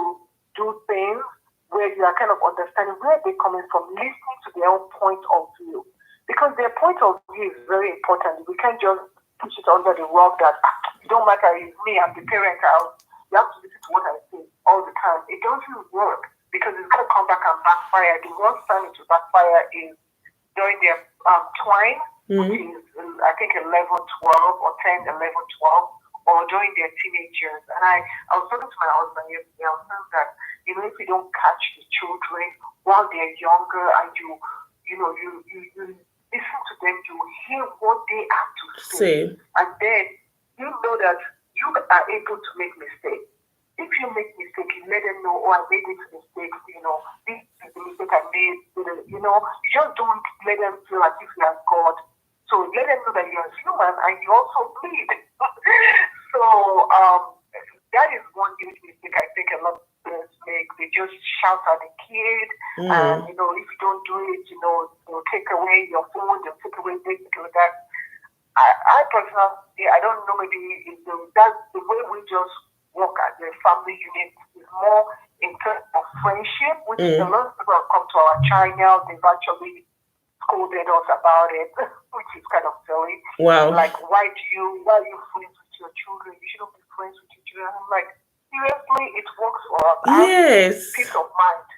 do things where you are kind of understanding where they're coming from, listening to their own point of view. Because their point of view is very important. We can't just push it under the rug that it don't matter, it's me, I'm the parent, you have to listen to what I say all the time. It doesn't work because it's going to come back and backfire. The worst time to backfire is during their twine, which is, I think, 11, 12, or 10, 11, 12, or during their teenage years. And I was talking to my husband yesterday. I was saying that, if you don't catch the children while they're younger and you listen to them, you hear what they have to say. And then you know that you are able to make mistakes. If you make mistakes, you let them know, I made this mistake, this is the mistake I made, you just don't let them feel as if you are God. So let them know that you're human and you also bleed. So that is one huge mistake I think a lot of parents make. They just shout at the kid, and if you don't do it, they'll take away your phone, they'll take away this, take away that. I personally, I don't know, maybe that's the way we just work as a family unit is more in terms of friendship, which a lot of people have come to our channel. They've actually scolded us about it, which is kind of silly. Wow. Like, why are you friends with your children? You shouldn't be friends with your children. I'm like, seriously, it works for us. Yes. Peace of mind,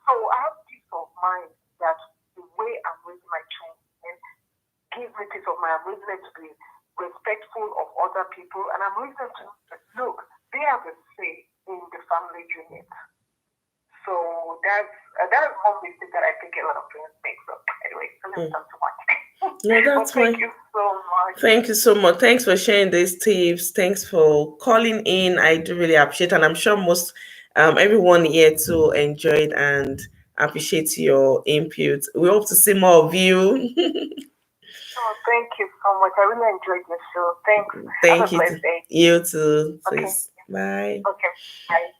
So I have peace of mind that the way I'm raising my children gives me peace of mind. I'm raising them to be respectful of other people, and I'm raising them to look, they have a say in the family unit. So that's one mistake that I think a lot of parents make. So anyway, so let's talk too much. No, that's fine. Thank you so much. Thank you so much. Thanks for sharing these tips. Thanks for calling in. I do really appreciate it. And I'm sure most everyone here too enjoyed and appreciate your input. We hope to see more of you. Oh, thank you so much. I really enjoyed your show. Thanks. Thank Have a you. blessed day. You too. Okay. Please. Bye. Okay. Bye.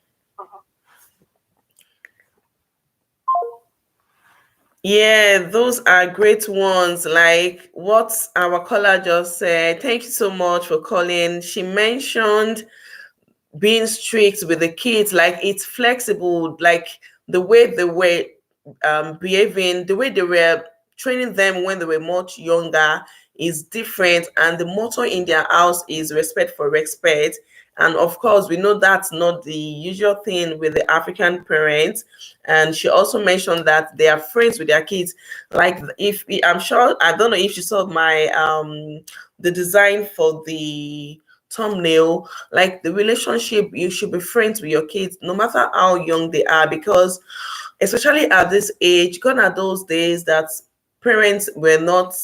Yeah, those are great ones. Like what our caller just said. Thank you so much for calling. She mentioned being strict with the kids, like it's flexible, like the way they were behaving, the way they were training them when they were much younger is different. And the motto in their house is respect for respect. And of course, we know that's not the usual thing with the African parents. And she also mentioned that they are friends with their kids. Like if I'm sure, I don't know if she saw my the design for the thumbnail, like the relationship, you should be friends with your kids no matter how young they are, because especially at this age, gone are those days that parents were not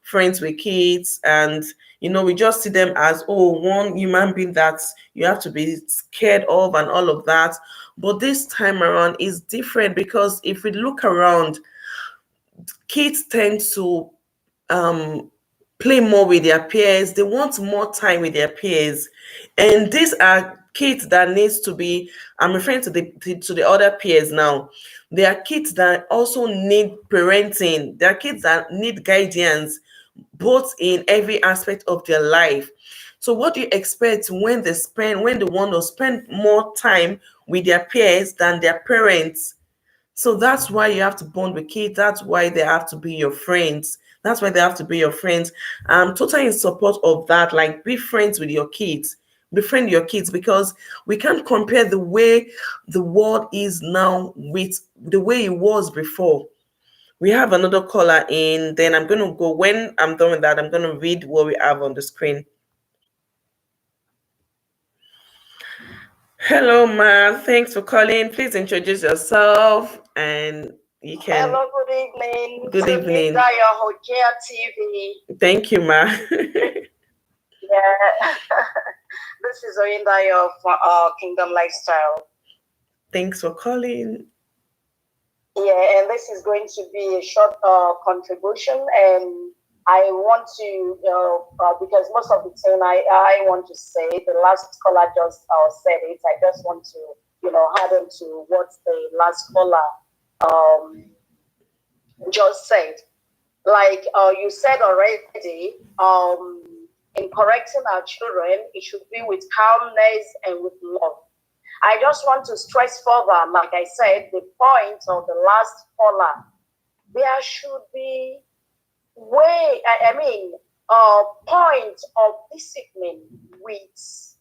friends with kids, and we just see them as one human being that you have to be scared of and all of that. But this time around is different, because if we look around, kids tend to play more with their peers. They want more time with their peers, and these are kids that needs to be, I'm referring to the other peers now. They are kids that also need parenting. They are kids that need guidance, both in every aspect of their life. So what do you expect when they want to spend more time with their peers than their parents? So that's why you have to bond with kids. That's why they have to be your friends. That's why they have to be your friends. I'm totally in support of that. Like, be friends with your kids. Befriend your kids, because we can't compare the way the world is now with the way it was before. We have another caller in. Then I'm going to go. When I'm done with that, I'm going to read what we have on the screen. Hello, ma. Thanks for calling. Please introduce yourself, and you can. Hello, good evening. Good evening. Temidayo Ojieyan TV. Thank you, ma. Yeah. The this is Oyindayo of Kingdom Lifestyle. Thanks for calling. Yeah, and this is going to be a short contribution, and I want to, because most of the thing I want to say, the last caller just said it. I just want to, add on to what the last caller just said. Like you said already, in correcting our children, it should be with calmness and with love. I just want to stress further, like I said, the point of the last caller. There should be point of discipline with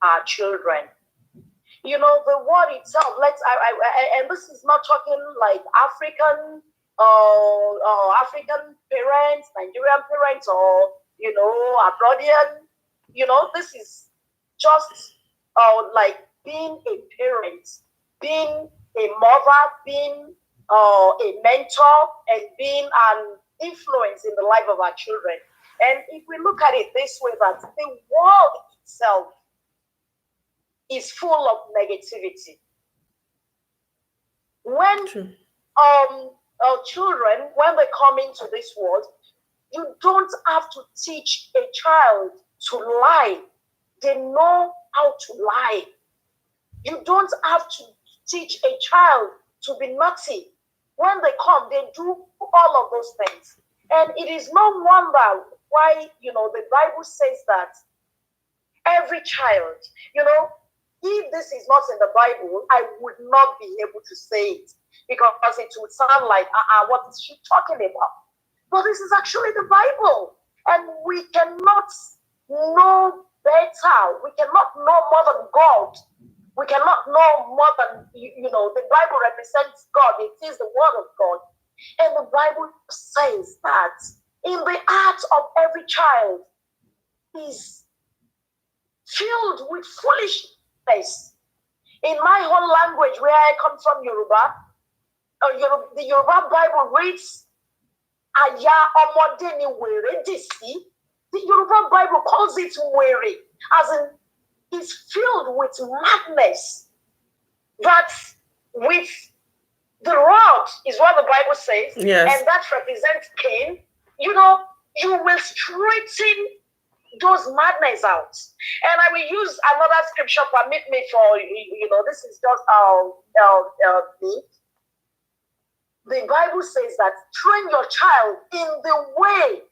our children. The word itself. And this is not talking like African African parents, Nigerian parents, or abroadian. This is just like being a parent, being a mother, being a mentor, and being an influence in the life of our children. And if we look at it this way, that the world itself is full of negativity. When children, when they come into this world, you don't have to teach a child to lie. They know how to lie. You don't have to teach a child to be naughty. When they come, they do all of those things. And it is no wonder why, the Bible says that every child, if this is not in the Bible, I would not be able to say it, because it would sound like, what is she talking about? But this is actually the Bible. And we cannot know better. We cannot know more than God. We cannot know more than, the Bible represents God. It is the word of God. And the Bible says that in the heart of every child is filled with foolishness. In my own language, where I come from, Yoruba, the Yoruba Bible reads, Aya omode ni were disi. The Yoruba Bible calls it were, as in it's filled with madness. That with the rod is what the Bible says, yes, and that represents Cain. You will straighten those madness out. And I will use another scripture. Permit me for this is just me. The Bible says that train your child in the way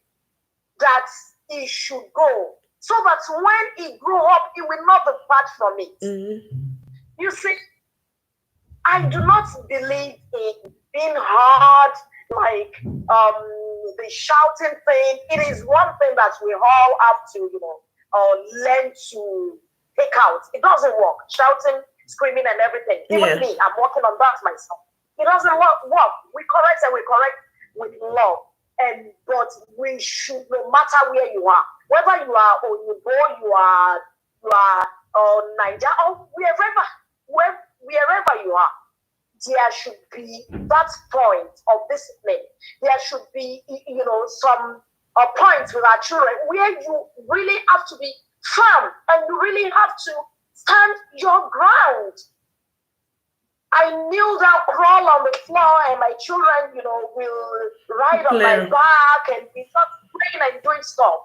that he should go, so that when he grow up, he will not depart from it. Mm-hmm. You see, I do not believe in being hard, like the shouting thing. It is one thing that we all have to, learn to take out. It doesn't work. Shouting, screaming, and everything. Even me, I'm working on that myself. It doesn't work. We correct and we correct with love. But we should, no matter where you are, whether you are Oyibo, you are Nigeria, or wherever you are, there should be that point of discipline. There should be, some points with our children where you really have to be firm and you really have to stand your ground. I kneel down, crawl on the floor, and my children, will ride on my back and be not playing and doing stuff.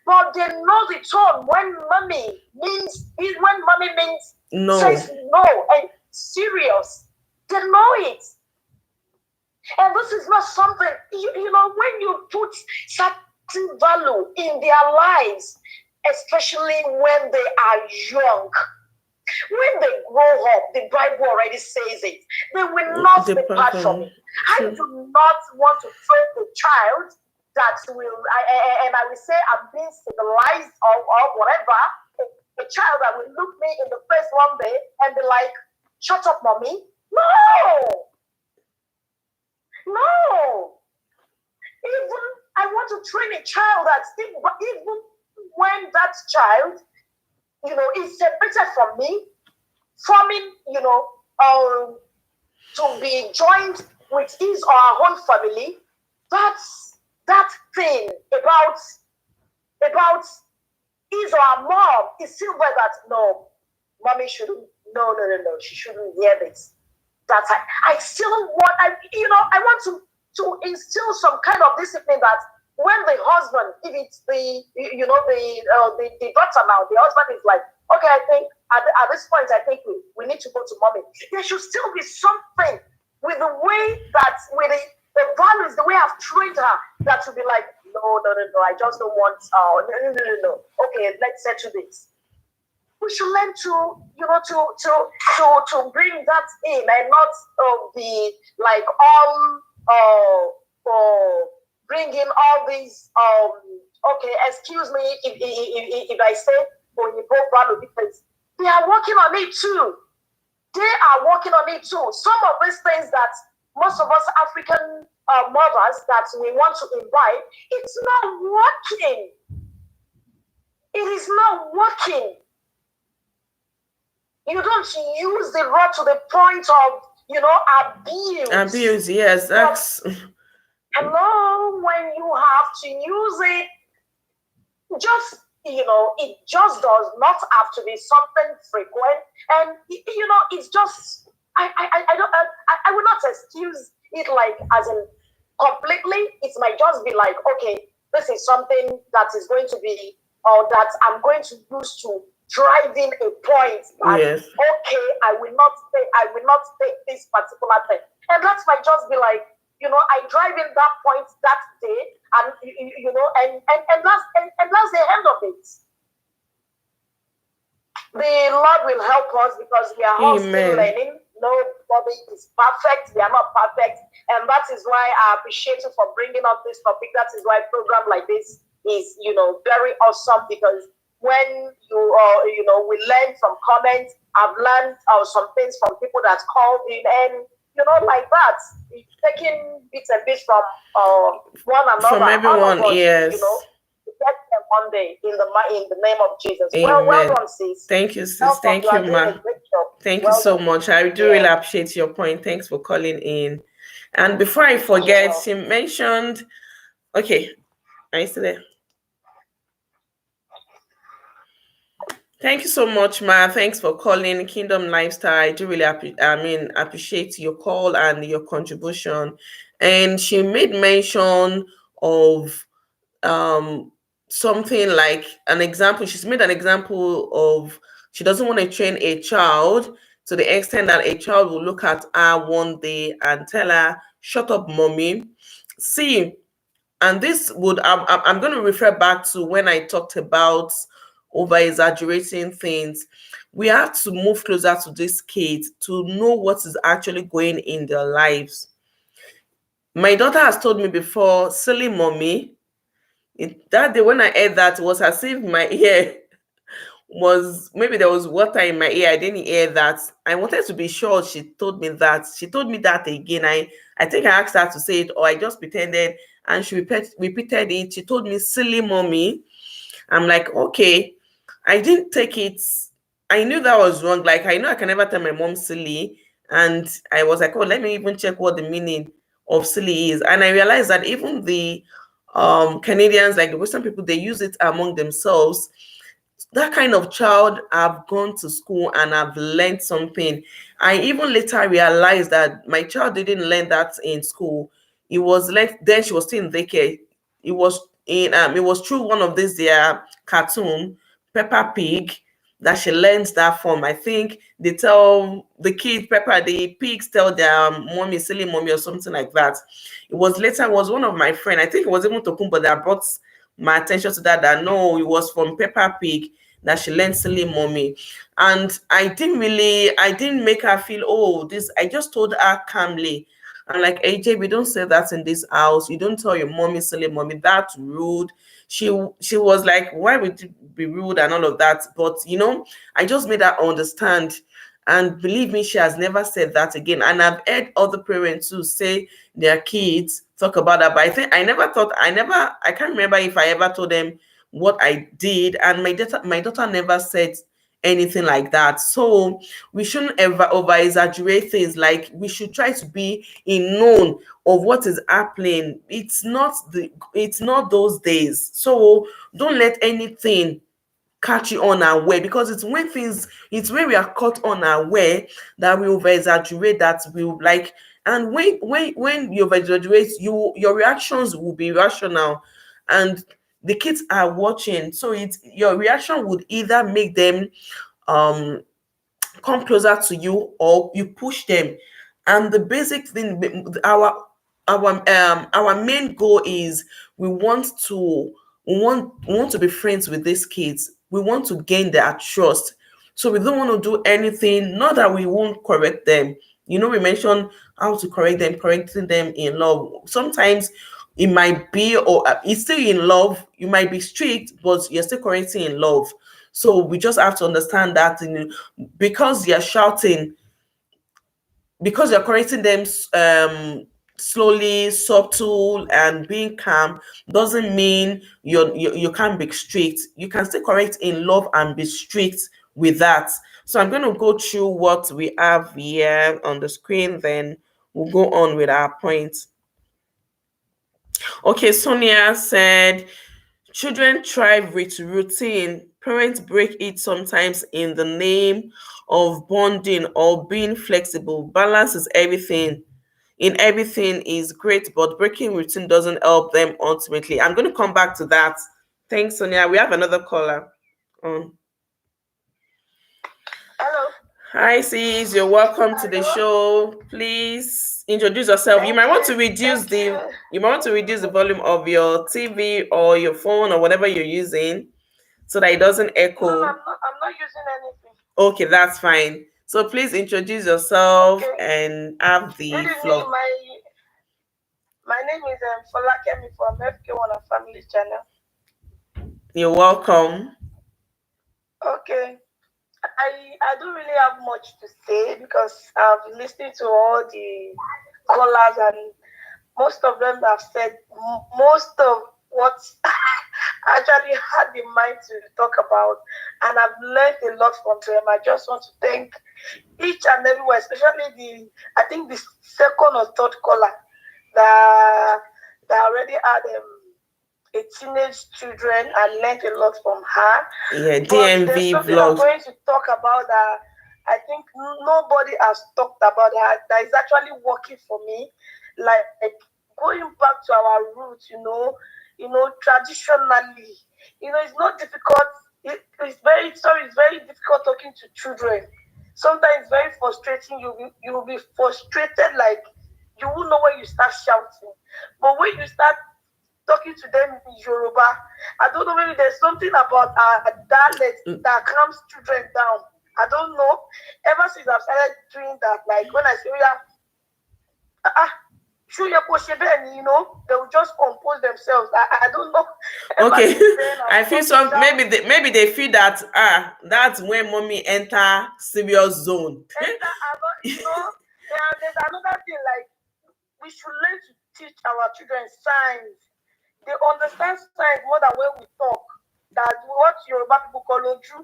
But they know the tone when mommy means no, says no and serious. They know it. And this is not something, when you put certain value in their lives, especially when they are young, when they grow up, the Bible already says it. They will not depart from it. I do not want to train a child that will, and I will say I'm being civilized or whatever, a child that will look me in the face one day and be like, shut up, mommy. No. Even I want to train a child that even when that child, is separated from me, forming, to be joined with his or her own family, that's that thing about is our mom is still there that no, mommy shouldn't, no, she shouldn't hear this. That I still want, I want to instill some kind of discipline that when the husband, if it's the daughter now, the husband is like, okay, I think at this point, I think we need to go to mommy. There should still be something with the way that, with the values, the way I've trained her, that should be like, no, I just don't want, no. Okay, let's settle this. We should learn to bring that in and not be like bringing all these okay, excuse me if I say when you go value, because they are working on it too. They are working on it too. Some of these things that most of us African mothers that we want to invite, it's not working. It is not working. You don't use the rod to the point of, abuse. Abuse, yes. That's... Hello, when you have to use it, just, it just does not have to be something frequent. And, it's just, I will not excuse it like as in completely. It might just be like, okay, this is something that is going to be, or that I'm going to use to driving a point that, yes, okay, I will not take this particular thing. And that might just be like, I drive in that point that day, and and that's the end of it. The Lord will help us because we are all still learning. Nobody is perfect. We are not perfect, and that is why I appreciate you for bringing up this topic. That is why a program like this is, very awesome, because when we learn from comments. I've learned some things from people that called in, and like that, taking bits and bits from one another, from everyone. Us, yes, get them one day in the name of Jesus. Amen. Well done, sis. Thank you, sis. Thank you, ma. Thank you so much. I do really appreciate your point. Thanks for calling in. And before I forget, she mentioned. Okay, are you still there? Thank you so much, Ma. Thanks for calling Kingdom Lifestyle. I do really appreciate your call and your contribution. And she made mention of something like an example. She's made an example of she doesn't want to train a child to the extent that a child will look at her one day and tell her, "Shut up, mommy." See, and this would I'm going to refer back to when I talked about over exaggerating things. We have to move closer to these kids to know what is actually going in their lives. My daughter has told me before, "Silly mommy." That day when I heard that, it was as if my ear was, maybe there was water in my ear. I didn't hear that. I wanted to be sure she told me that. She told me that again. I think I asked her to say it, or I just pretended, and she repeated it. She told me, "Silly mommy." I'm like, okay. I didn't take it. I knew that was wrong. Like, I know I can never tell my mom silly. And I was like, oh, let me even check what the meaning of silly is. And I realized that even the Canadians, like the Western people, they use it among themselves. That kind of child, I've gone to school and I've learned something. I even later realized that my child didn't learn that in school. It was like, then she was still in daycare. It was through one of these their cartoon, Peppa Pig, that she learns that from. I think they tell the kids, the pigs tell their mommy, "Silly mommy," or something like that. It was one of my friends, I think it was even Tokumbo, that brought my attention to that no, it was from Peppa Pig that she learned "Silly mommy." And I didn't make her feel, oh, this, I just told her calmly. I'm like, AJ, we don't say that in this house. You don't tell your mommy "silly mommy." That's rude. She was like, why would you be rude and all of that? But I just made her understand. And believe me, she has never said that again. And I've heard other parents who say their kids talk about that. But I think I can't remember if I ever told them what I did. And my daughter never said anything like that. So we shouldn't ever over exaggerate things. Like, we should try to be in known of what is happening. It's not those days. So don't let anything catch you unaware, because it's when we are caught unaware that we over exaggerate, that we like. And when you over exaggerate, your reactions will be rational, and the kids are watching, so it's your reaction would either make them um come closer to you, or you push them. And the basic thing, our main goal is we want to we want to be friends with these kids. We want to gain their trust. So we don't want to do anything, not that we won't correct them. We mentioned how to correct them, correcting them in love. Sometimes it might be, or it's still in love, you might be strict, but you're still correcting in love. So we just have to understand that, because you're shouting, because you're correcting them slowly, subtle, and being calm, doesn't mean you can't be strict. You can still correct in love and be strict with that. So I'm going to go through what we have here on the screen, then we'll go on with our points. Okay, Sonia said, children thrive with routine. Parents break it sometimes in the name of bonding or being flexible. Balance is everything. In everything is great, but breaking routine doesn't help them ultimately. I'm going to come back to that. Thanks, Sonia. We have another caller. Hello. Hi, sis. You're welcome to the show. Please introduce yourself. You might want to reduce the volume of your TV or your phone or whatever you're using, so that it doesn't echo. No, I'm not using anything. Okay, that's fine. So please introduce yourself and have the floor. My name is Folakemi from FK1 and Family Channel. You're welcome. Okay. I don't really have much to say because I've listened to all the callers, and most of them have said most of what I actually had in mind to talk about, and I've learned a lot from them. I just want to thank each and everyone, especially I think the second or third caller that already had a teenage children. I learned a lot from her. Yeah, But DMV there's something vlog. I'm going to talk about that I think nobody has talked about that is actually working for me. Like going back to our roots, traditionally, it's not difficult. It's very difficult talking to children. Sometimes it's very frustrating. You will be frustrated, like you will know when you start shouting. But when you start talking to them in Yoruba, I don't know, maybe there's something about dialect that calms children down. I don't know. Ever since I've started doing that, like when I say, they will just compose themselves. I don't know. Okay, I feel maybe they feel that that's when mommy enter serious zone. There's another thing, like we should learn to teach our children signs. They understand signs more than when we talk. That what Yoruba people call oju.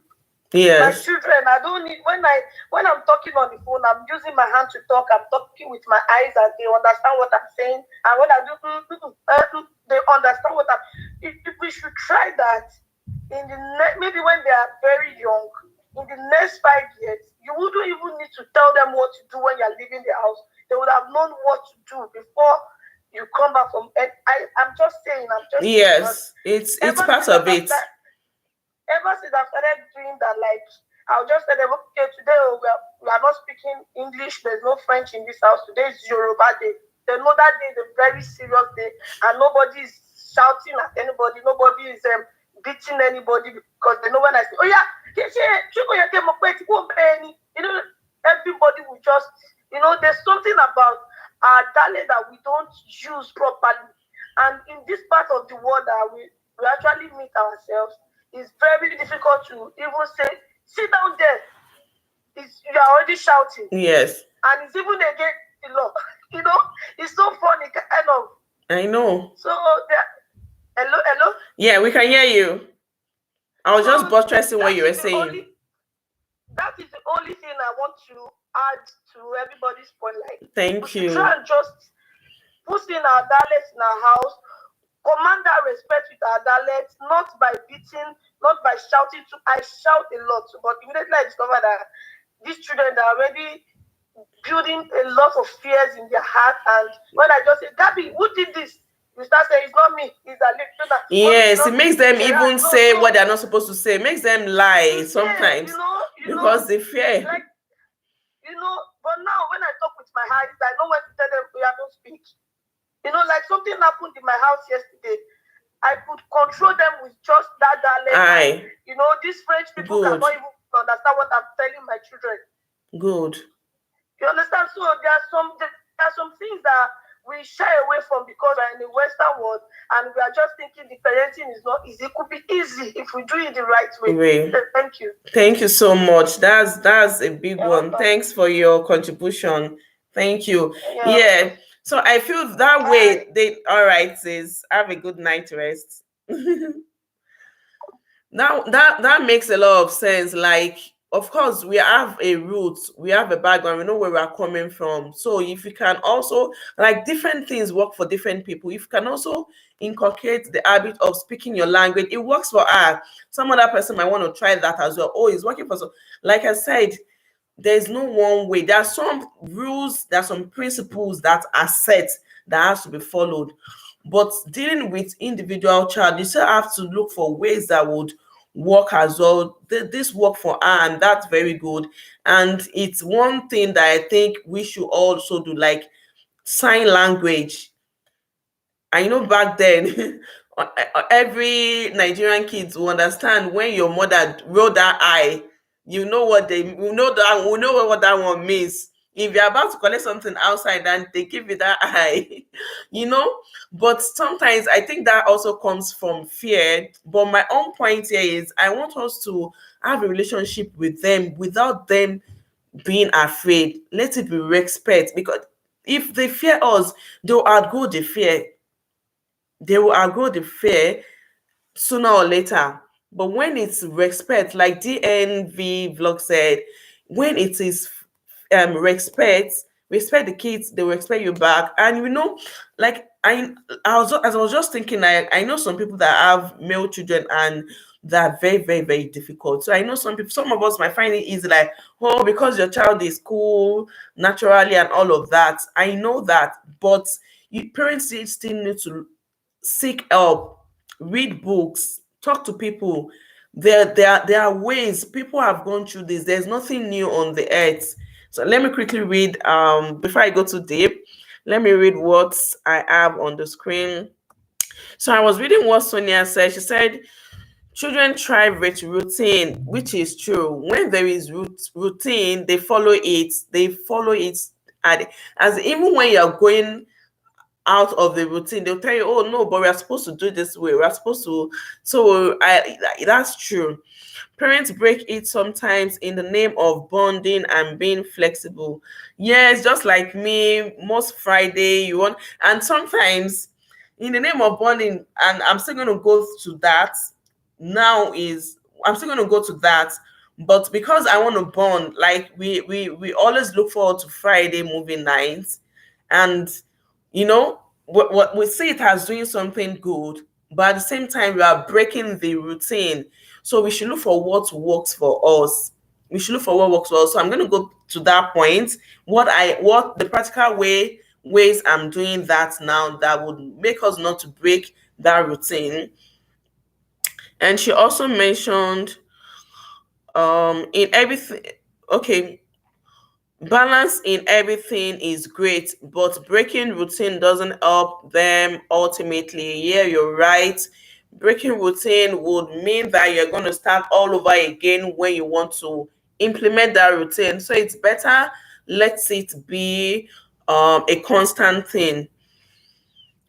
Yes. My children, I don't need when I'm talking on the phone, I'm using my hand to talk. I'm talking with my eyes, and they understand what I'm saying. And when I do, they understand what I'm. If we should try that maybe when they are very young, in the next 5 years, you wouldn't even need to tell them what to do when you're leaving the house. They would have known what to do before you come back from. And I'm just saying. Yes, it's part of it. Ever since I started doing that, like I'll just say, okay, today we are not speaking English. There's no French in this house. Today is Yoruba Day. They know that day is a very serious day, and nobody is shouting at anybody. Nobody is beating anybody, because they know when I say, oh yeah, everybody will just, there's something about our talent that we don't use properly. And in this part of the world that we actually meet ourselves, it's very difficult to even say, sit down there. You are already shouting. Yes. And it's even against the law. It's so funny, kind of. I know. So, hello? Yeah, we can hear you. I was just buttressing what you were saying. That is the only thing I want to add to everybody's point. Like, thank you. Try and just put in our dialects in our house. command that respect with our dialect, not by beating, not by shouting. I shout a lot, but immediately I discovered that these children are already building a lot of fears in their heart. And when I just say, Gabby, who did this? You start saying, it's not me, it's a little. Yes, it makes them even no, say what they're not supposed to say. It makes them lie sometimes because they fear. Like, but now when I talk with my eyes, I know when to tell them, I don't speak. Like something happened in my house yesterday. I could control them with just that dialect. These French people cannot even understand what I'm telling my children. Good. You understand? So there are some things that we shy away from because we're in the Western world and we are just thinking the parenting is not easy. It could be easy if we do it the right way. Thank you. Thank you so much. That's a big one. Thanks for your contribution. Thank you. Yeah. So I feel that way. All right, sis. Have a good night rest. Now that makes a lot of sense. Like, of course, we have a root, we have a background, we know where we are coming from. So if you can also, like, different things work for different people. If you can also inculcate the habit of speaking your language, it works for her. Some other person might want to try that as well. Oh, it's working for some. Like I said, there's no one way. There are some rules, there are some principles that are set that has to be followed. But dealing with individual child, you still have to look for ways that would work as well. This work for her, and that's very good. And it's one thing that I think we should also do, like sign language. I know back then, every Nigerian kids will understand when your mother rolled that eye. You know what what that one means. If you're about to collect something outside and they give you that eye, But sometimes I think that also comes from fear. But my own point here is I want us to have a relationship with them without them being afraid. Let it be respect, because if they fear us, they'll outgrow the fear. They will outgrow the fear sooner or later. But when it's respect, like DNV vlog said, when it is respect the kids, they will respect you back. And like I was just thinking, I know some people that have male children and they're very, very, very difficult. So I know some of us might find it easy, like, oh, because your child is cool naturally and all of that. I know that, but parents still need to seek help, read books, talk to people. There are ways people have gone through this. There's nothing new on the earth. So let me quickly read before I go too deep. Let me read what I have on the screen. So I was reading what Sonia said. She said children thrive with routine, which is true. When there is routine, they follow it. As even when you're going out of the routine, they'll tell you, oh no, but we're supposed to do this way, we're supposed to. So that's true. Parents break it sometimes in the name of bonding and being flexible. Yes, just like me, most Friday you want, and sometimes in the name of bonding, and I'm still going to go to that I'm still going to go to that. But because I want to bond, like we always look forward to Friday movie nights, and what we see it as doing something good, but at the same time we are breaking the routine. So we should look for what works for us. So I'm going to go to that point. What the practical ways I'm doing that now that would make us not to break that routine. And she also mentioned in everything. Okay, balance in everything is great, but breaking routine doesn't help them ultimately. Yeah, you're right. Breaking routine would mean that you're going to start all over again when you want to implement that routine. So it's better let it be a constant thing.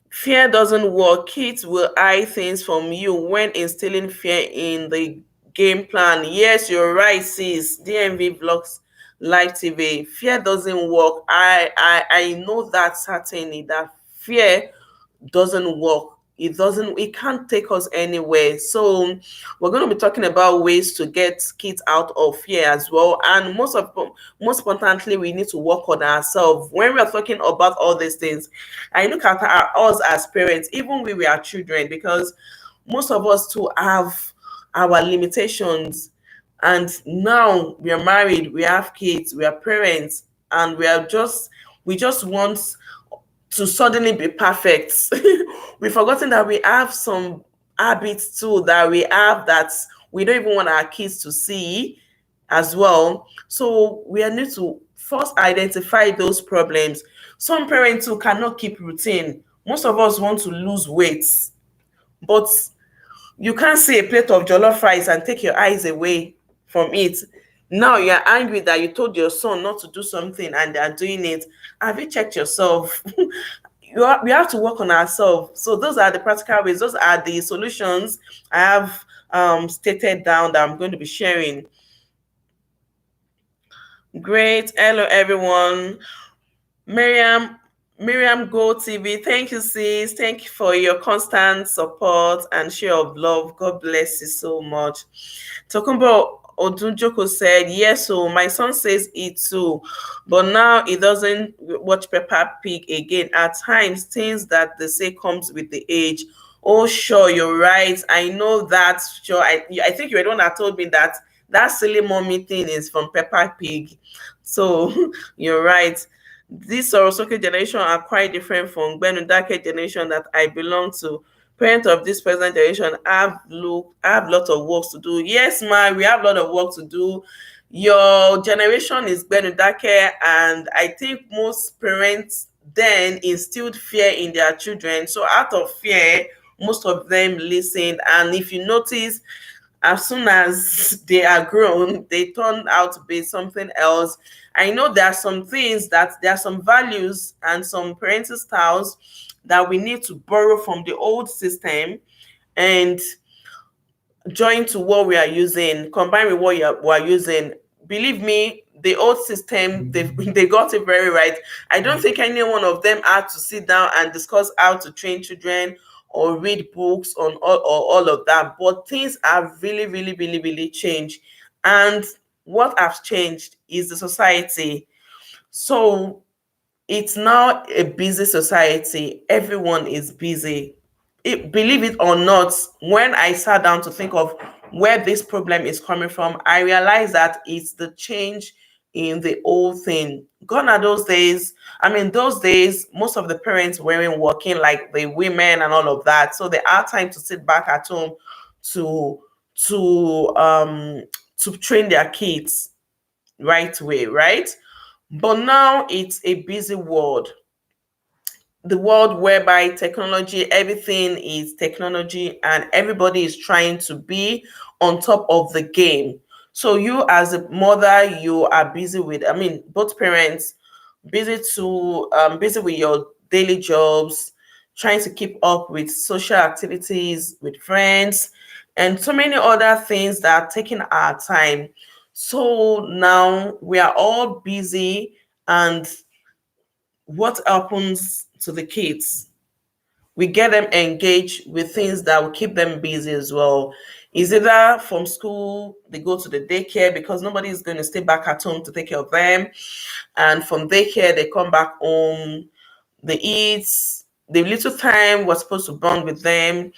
Fear doesn't work. Kids will hide things from you when instilling fear in the game plan. Yes, you're right, sis. DMV Vlogs Live TV. Fear doesn't work. I know that certainly, that fear doesn't work. it can't take us anywhere. So we're going to be talking about ways to get kids out of fear as well, and most importantly, we need to work on ourselves. When we are talking about all these things, I look at us as parents, even we are children, because most of us too have our limitations. And now we are married, we have kids, we are parents, and we just want to suddenly be perfect. We've forgotten that we have some habits too that we have that we don't even want our kids to see as well. So we need to first identify those problems. Some parents who cannot keep routine. Most of us want to lose weight, but you can't see a plate of jollof rice and take your eyes away from it. Now you're angry that you told your son not to do something and they're doing it. Have you checked yourself? We have to work on ourselves. So those are the practical ways. Those are the solutions I have stated down that I'm going to be sharing. Great. Hello, everyone. Miriam, Miriam Go TV, thank you, sis. Thank you for your constant support and share of love. God bless you so much. Tokumbo Odunjoko said, yes, so my son says it too, but now he doesn't watch Peppa Pig again. At times, things that they say comes with the age. Oh, sure, you're right. I know that. Sure, I think you're the one that told me that that silly mommy thing is from Peppa Pig. So you're right. This Sorosoke generation are quite different from Benudake generation that I belong to. Parents of this present generation have lot of work to do. Yes, ma, we have a lot of work to do. Your generation is Benudake, and I think most parents then instilled fear in their children. So out of fear, most of them listened. And if you notice, as soon as they are grown, they turn out to be something else. I know there are some things that there are some values and some parental styles that we need to borrow from the old system and join to what we are using, combine with what we are using. Believe me, the old system, they got it very right. I don't think any one of them had to sit down and discuss how to train children or read books on all of that. But things have really, really, really, really changed. And what has changed is the society. So it's now a busy society. Everyone is busy. Believe it or not, when I sat down to think of where this problem is coming from, I realized that it's the change in the old thing. Gone are those days. I mean, those days, most of the parents weren't working like the women and all of that. So they had time to sit back at home to to um to train their kids right way, right? But now it's a busy world, the world whereby technology, everything is technology, and everybody is trying to be on top of the game. So you as a mother, you are busy with, I mean, both parents busy with your daily jobs, trying to keep up with social activities with friends, and so many other things that are taking our time. So now we are all busy, and what happens to the kids? We get them engaged with things that will keep them busy as well. Is either from school, they go to the daycare because nobody is going to stay back at home to take care of them. And from daycare, they come back home, they eat, the little time was supposed to bond with them,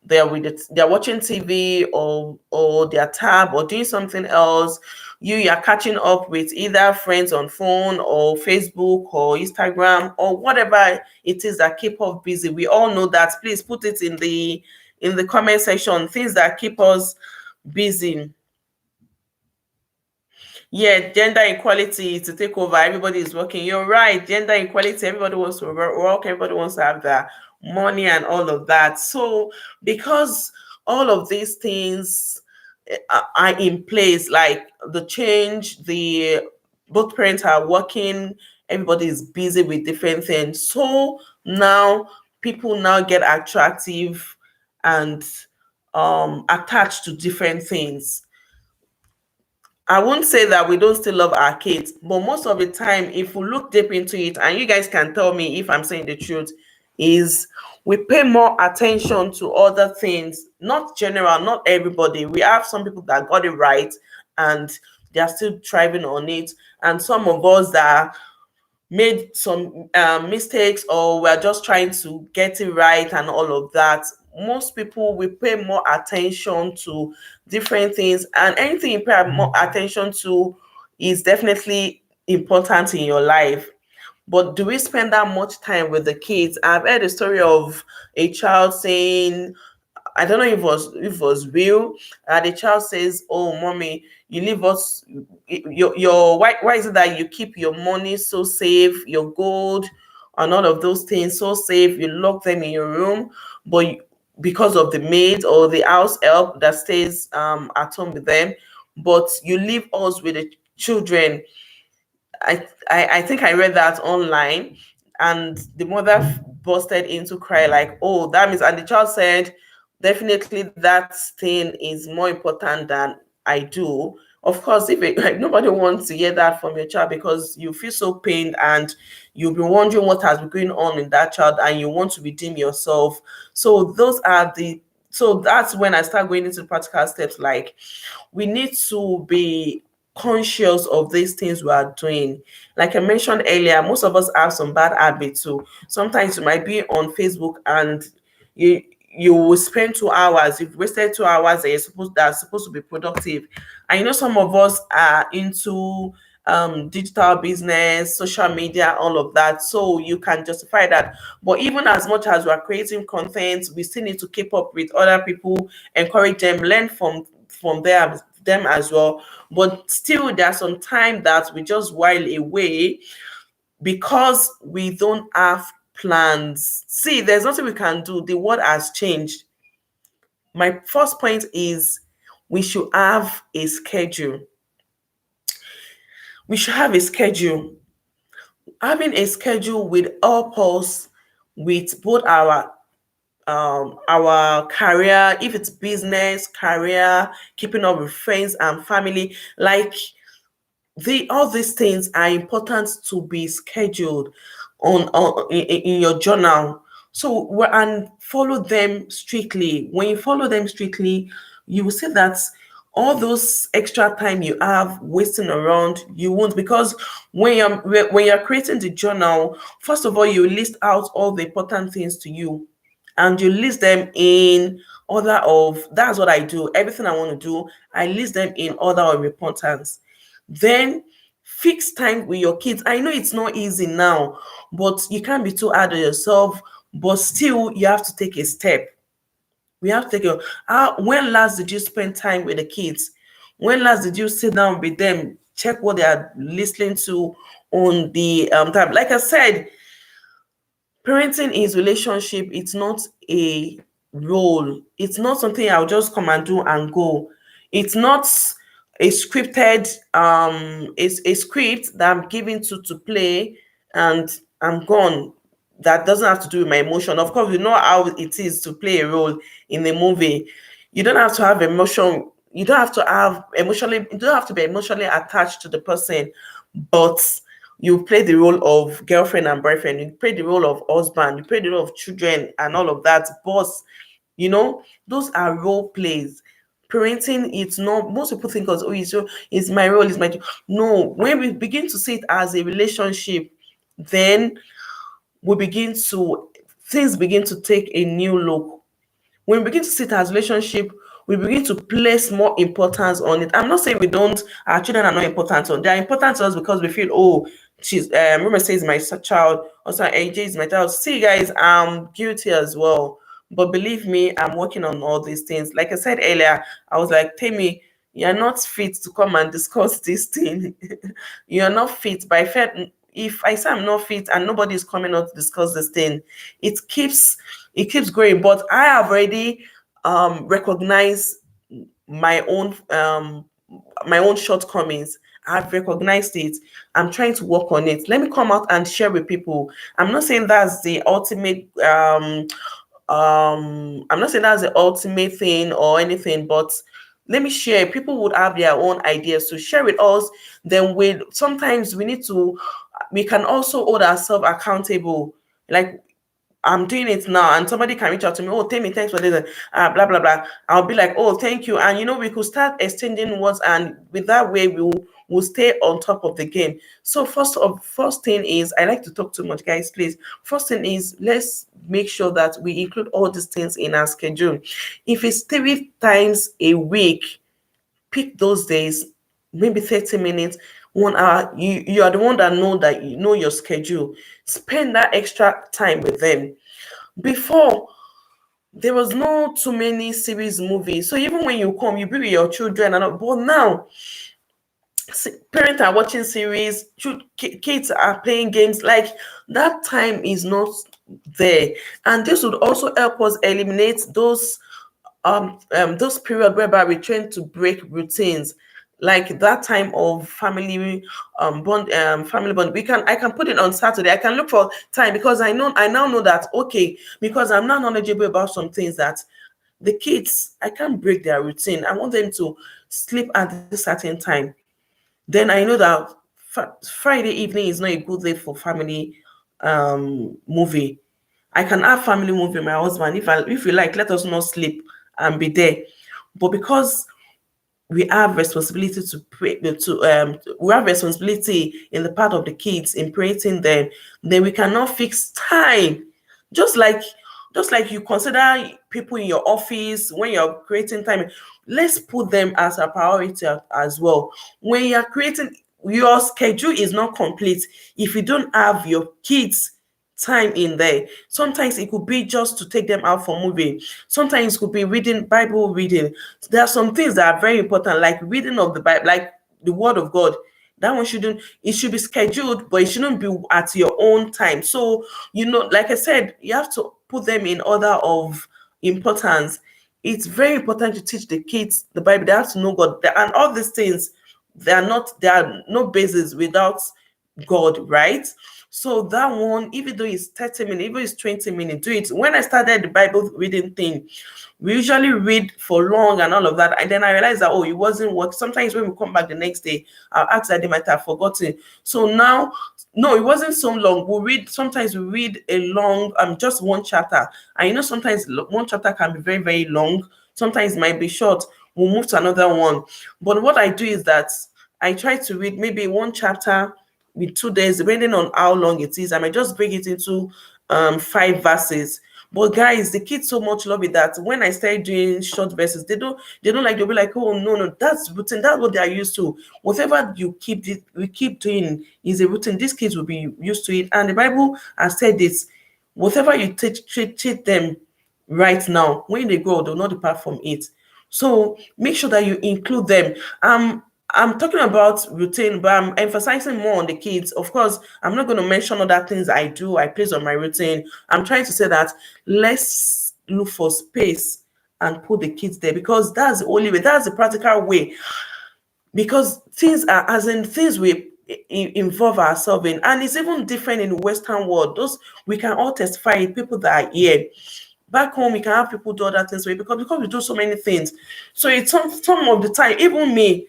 they're watching TV or their tab or doing something else. You're catching up with either friends on phone or Facebook or Instagram or whatever it is that keep us busy. We all know that. Please put it in the comment section, things that keep us busy. Yeah, gender equality to take over. Everybody is working. You're right. Gender equality. Everybody wants to work. Everybody wants to have the money and all of that. So, because all of these things are in place, like the change, the both parents are working. Everybody is busy with different things. So now people now get attractive and attached to different things. I won't say that we don't still love our kids, but most of the time, if we look deep into it, and you guys can tell me if I'm saying the truth, is we pay more attention to other things, not general, not everybody. We have some people that got it right and they are still thriving on it, and some of us that made some mistakes, or we're just trying to get it right and all of that. Most people we pay more attention to different things, and anything you pay more attention to is definitely important in your life. But do we spend that much time with the kids? I've heard a story of a child saying, I don't know if it was real. The child says, "Oh, mommy, you leave us your why is it that you keep your money so safe, your gold and all of those things so safe? You lock them in your room, but because of the maid or the house help that stays at home with them, but you leave us with the children." I think I read that online, and the mother busted into cry like, "Oh, that means," and the child said, "Definitely that thing is more important than I do." Of course, if it, like, nobody wants to hear that from your child, because you feel so pained and you'll be wondering what has been going on in that child, and you want to redeem yourself. So those are the so that's when I start going into practical steps. Like, we need to be conscious of these things we are doing. Like I mentioned earlier, most of us have some bad habits too. Sometimes you might be on Facebook and you you will spend 2 hours. You've wasted 2 hours that's supposed to be productive. I know some of us are into digital business, social media, all of that. So you can justify that. But even as much as we are creating content, we still need to keep up with other people, encourage them, learn from them as well. But still, there's some time that we just while away because we don't have plans. See, there's nothing we can do. The world has changed. My first point is we should have a schedule. We should have a schedule. Having a schedule will help us with both our career, if it's business, career, keeping up with friends and family. Like, all these things are important to be scheduled in your journal. So and follow them strictly. When you follow them strictly, you will see that all those extra time you have wasting around, you won't, because when you're creating the journal, first of all, you list out all the important things to you, and you list them in order of, that's what I do. Everything I want to do, I list them in order of importance. Then fix time with your kids. I know it's not easy now, but you can't be too hard on yourself. But still, you have to take a step. We have to take a when last did you spend time with the kids? When last did you sit down with them, check what they are listening to on the time? Like I said, parenting is relationship. It's not a role. It's not something I'll just come and do and go. It's not a scripted it's a script that I'm given to play and I'm gone. That doesn't have to do with my emotion. Of course, we know how it is to play a role in a movie. You don't have to have emotion. You don't have to have emotionally. You don't have to be emotionally attached to the person, but you play the role of girlfriend and boyfriend. You play the role of husband. You play the role of children and all of that. Boss, those are role plays. Parenting, it's not, most people think of, oh, it's my role, it's my no. When we begin to see it as a relationship, then we begin to things begin to take a new look. When we begin to see it as relationship, we begin to place more importance on it. I'm not saying we don't, our children are not important. So they are important to us because we feel, oh, she's Rumor says my child, also AJ is my child. See, guys, I'm guilty as well. But believe me, I'm working on all these things. Like I said earlier, I was like, Temi, you're not fit to come and discuss this thing. You're not fit. But if I say I'm not fit and nobody is coming out to discuss this thing, it keeps growing. But I have already recognized my own shortcomings. I've recognized it. I'm trying to work on it. Let me come out and share with people. I'm not saying that's the ultimate I'm not saying that's the ultimate thing or anything, but let me share. People would have their own ideas to share with us. Then sometimes we can also hold ourselves accountable. Like, I'm doing it now, and somebody can reach out to me, oh, tell me, thanks for this, blah blah blah. I'll be like, oh, thank you, and we could start exchanging words, and with that way, we'll stay on top of the game. So first thing is, I like to talk too much, guys. Please, first thing is, let's make sure that we include all these things in our schedule. If it's 3 times a week, pick those days, maybe 30 minutes, 1 hour. You are the one that you know your schedule. Spend that extra time with them. Before, there was no too many series movies. So even when you come, you be with your children and all, but now parents are watching series, kids are playing games. Like, that time is not there. And this would also help us eliminate those period whereby we tend to break routines, like that time of family bond. I can put it on Saturday. I can look for time, because I now know that, okay, because I'm now knowledgeable about some things, that the kids, I can't break their routine. I want them to sleep at a certain time. Then I know that Friday evening is not a good day for family movie. I can have family movie with my husband. If we like, let us not sleep and be there. But because we have responsibility to pray, we have responsibility in the part of the kids in parenting them, then we cannot fix time. Just like you consider people in your office when you're creating time, let's put them as a priority as well. When you're creating, your schedule is not complete if you don't have your kids time in there. Sometimes it could be just to take them out for movie. Sometimes it could be reading, Bible reading. There are some things that are very important, like reading of the Bible, like the Word of God. That one shouldn't, it should be scheduled, but it shouldn't be at your own time. So, like I said, you have to put them in order of importance. It's very important to teach the kids the Bible. They have to know God. And all these things, there are no basis without God, right? So that one, even though it's 30 minutes, even it's 20 minutes, do it. When I started the Bible reading thing, we usually read for long and all of that. And then I realized that, oh, it wasn't work. Sometimes when we come back the next day, I'll ask that they might have forgotten. So now, no, it wasn't so long. Sometimes we read a long, just one chapter. And sometimes one chapter can be very, very long. Sometimes it might be short. We'll move to another one. But what I do is that I try to read maybe one chapter with 2 days, depending on how long it is. I might just break it into 5 verses. But guys, the kids so much love it that when I start doing short verses, they'll be like, oh, no, that's routine. That's what they are used to. Whatever we keep doing is a routine. These kids will be used to it. And the Bible has said this: whatever you treat them right now, when they grow, they'll not depart from it. So make sure that you include them. I'm talking about routine, but I'm emphasizing more on the kids. Of course, I'm not going to mention other things I place on my routine. I'm trying to say that let's look for space and put the kids there, because that's the only way, that's the practical way. Because things we involve ourselves in, and it's even different in the Western world. Those we can all testify, people that are here. Back home, we can have people do other things because we do so many things. So it's some of the time, even me,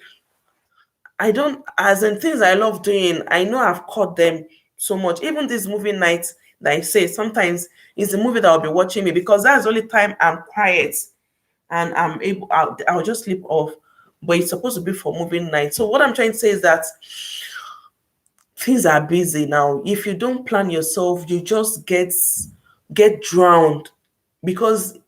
I don't, as in things I love doing, I know I've caught them so much. Even this movie night that I say, sometimes it's the movie that I'll be watching me, because that's the only time I'm quiet and I'll just sleep off. But it's supposed to be for movie night. So what I'm trying to say is that things are busy now. If you don't plan yourself, you just get drowned, because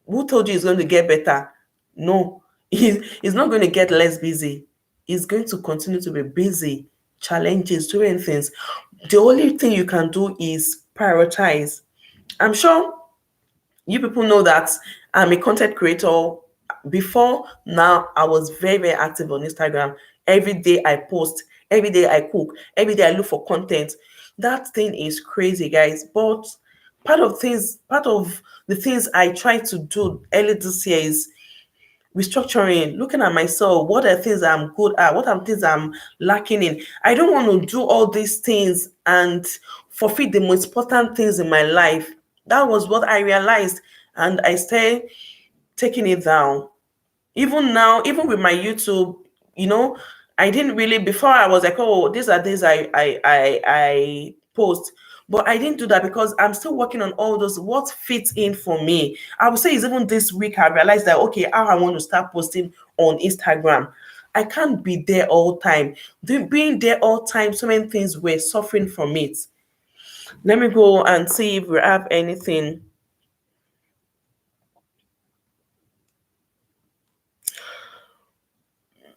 who told you it's going to get better? No, it's not going to get less busy. It's going to continue to be busy, challenges, doing things. The only thing you can do is prioritize. I'm sure you people know that I'm a content creator. Before now, I was very, very active on Instagram. Every day I post, every day I cook, every day I look for content. That thing is crazy, guys. But part of the things I try to do early this year is restructuring, looking at myself. What are things I'm good at? What are things I'm lacking in? I don't want to do all these things and forfeit the most important things in my life. That was what I realized, and I started taking it down. Even now, even with my YouTube, I didn't really, before I was like, oh, these are things I post. But I didn't do that because I'm still working on all those what fits in for me. I would say it's even this week I realized that okay, how I want to start posting on Instagram. I can't be there all time. Being there all time, so many things were suffering from it. Let me go and see if we have anything.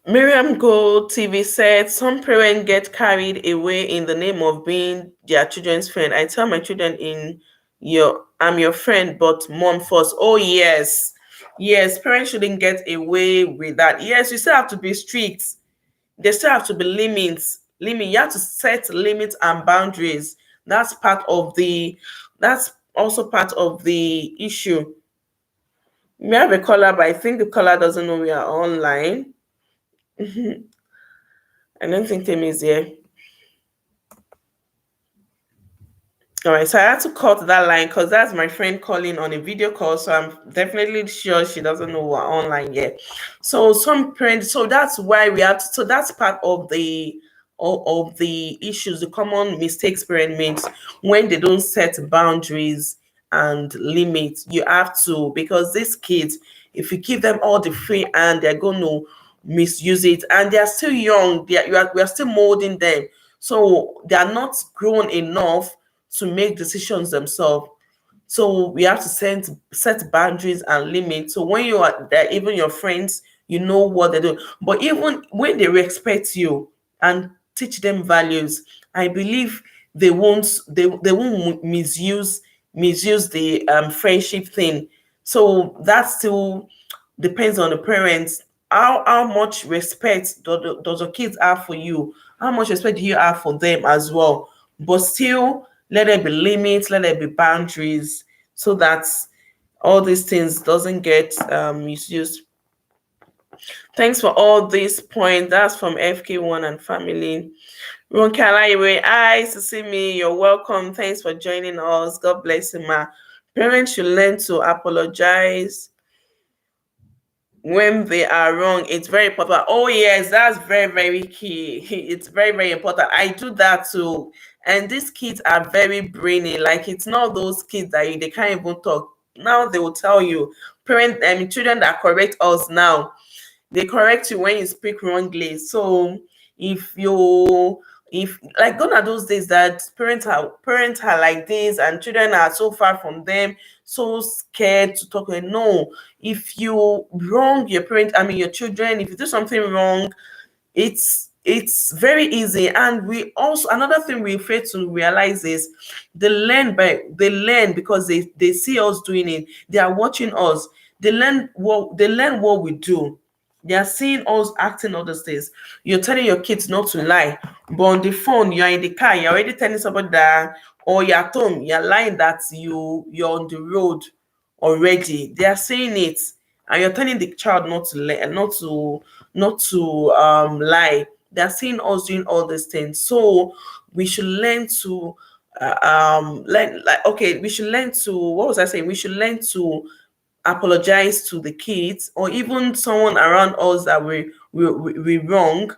Miriam Gold TV said some parents get carried away in the name of being their children's friend. I tell my children in your I'm your friend, but mom first. Oh yes. Yes, parents shouldn't get away with that. Yes, you still have to be strict. There still have to be limits. You have to set limits and boundaries. That's part of the that's also part of the issue. We have a caller, but I think the caller doesn't know we are online. I don't think Tim is here. All right, so I had to cut that line because that's my friend calling on a video call. So I'm definitely sure she doesn't know we're online yet. So some parents, so that's why we have to, so that's part of the issues, the common mistakes parents make when they don't set boundaries and limits. You have to, because these kids, if you give them all the free and they're going to misuse it, and they're still young, we are still molding them. So they are not grown enough to make decisions themselves. So we have to set boundaries and limits. So when you are there, even your friends, you know what they do. But even when they respect you and teach them values, I believe they won't misuse the friendship thing. So that still depends on the parents. How much respect does your kids have for you? How much respect do you have for them as well? But still, let there be limits, let there be boundaries, so that all these things doesn't get misused. Thanks for all these points. That's from FK1 and family. Ronke hi, to see me. You're welcome. Thanks for joining us. God bless you, ma. Parents should learn to apologize when they are wrong. It's very important. Oh yes, that's very, very key. It's very, very important. I do that too. And these kids are very brainy. Like it's not those kids that they can't even talk. Now they will tell you. Children that correct us now, they correct you when you speak wrongly. So if you if like gone are those days that parents are like this and children are so far from them, so scared to talk. No, if you wrong your parent, I mean your children, if you do something wrong, it's very easy. And we also, another thing we fail to realize is they learn because they see us doing it. They are watching us. They learn what we do. They are seeing us acting all those things. You're telling your kids not to lie, but on the phone, you're in the car, you're already telling somebody that, or you're at home, you're lying that you're on the road already. They are saying it, and you're telling the child not to lie, not to lie. They're seeing us doing all these things. So we should learn to learn, like, okay, we should learn to, what was I saying? We should learn to apologize to the kids or even someone around us that we wrong.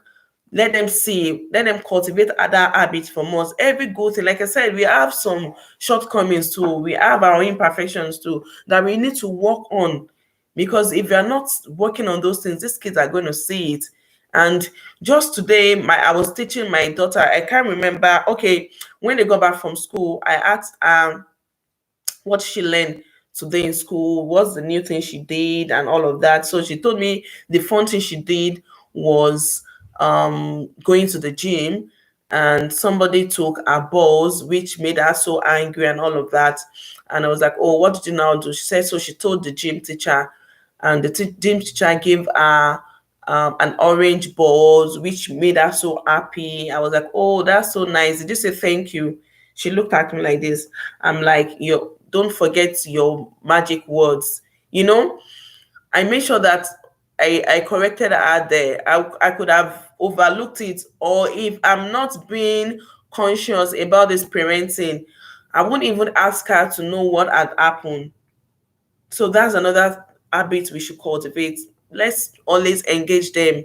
Let them cultivate other habits from us. Every good thing, like I said, we have some shortcomings too, we have our imperfections too, that we need to work on. Because if you're not working on those things, these kids are going to see it. And just today, I was teaching my daughter, I can't remember, okay, when they got back from school, I asked what she learned today in school, what's the new thing she did, and all of that. So she told me the fun thing she did was going to the gym, and somebody took her balls, which made her so angry and all of that. And I was like, oh, what did you now do? She said, so she told the gym teacher, and the gym teacher gave her an orange balls, which made her so happy. I was like, oh, that's so nice. Did you say thank you? She looked at me like this. I'm like, you don't forget your magic words. I made sure that I corrected her there. I could have overlooked it, or if I'm not being conscious about this parenting, I won't even ask her to know what had happened. So that's another habit we should cultivate. Let's always engage them,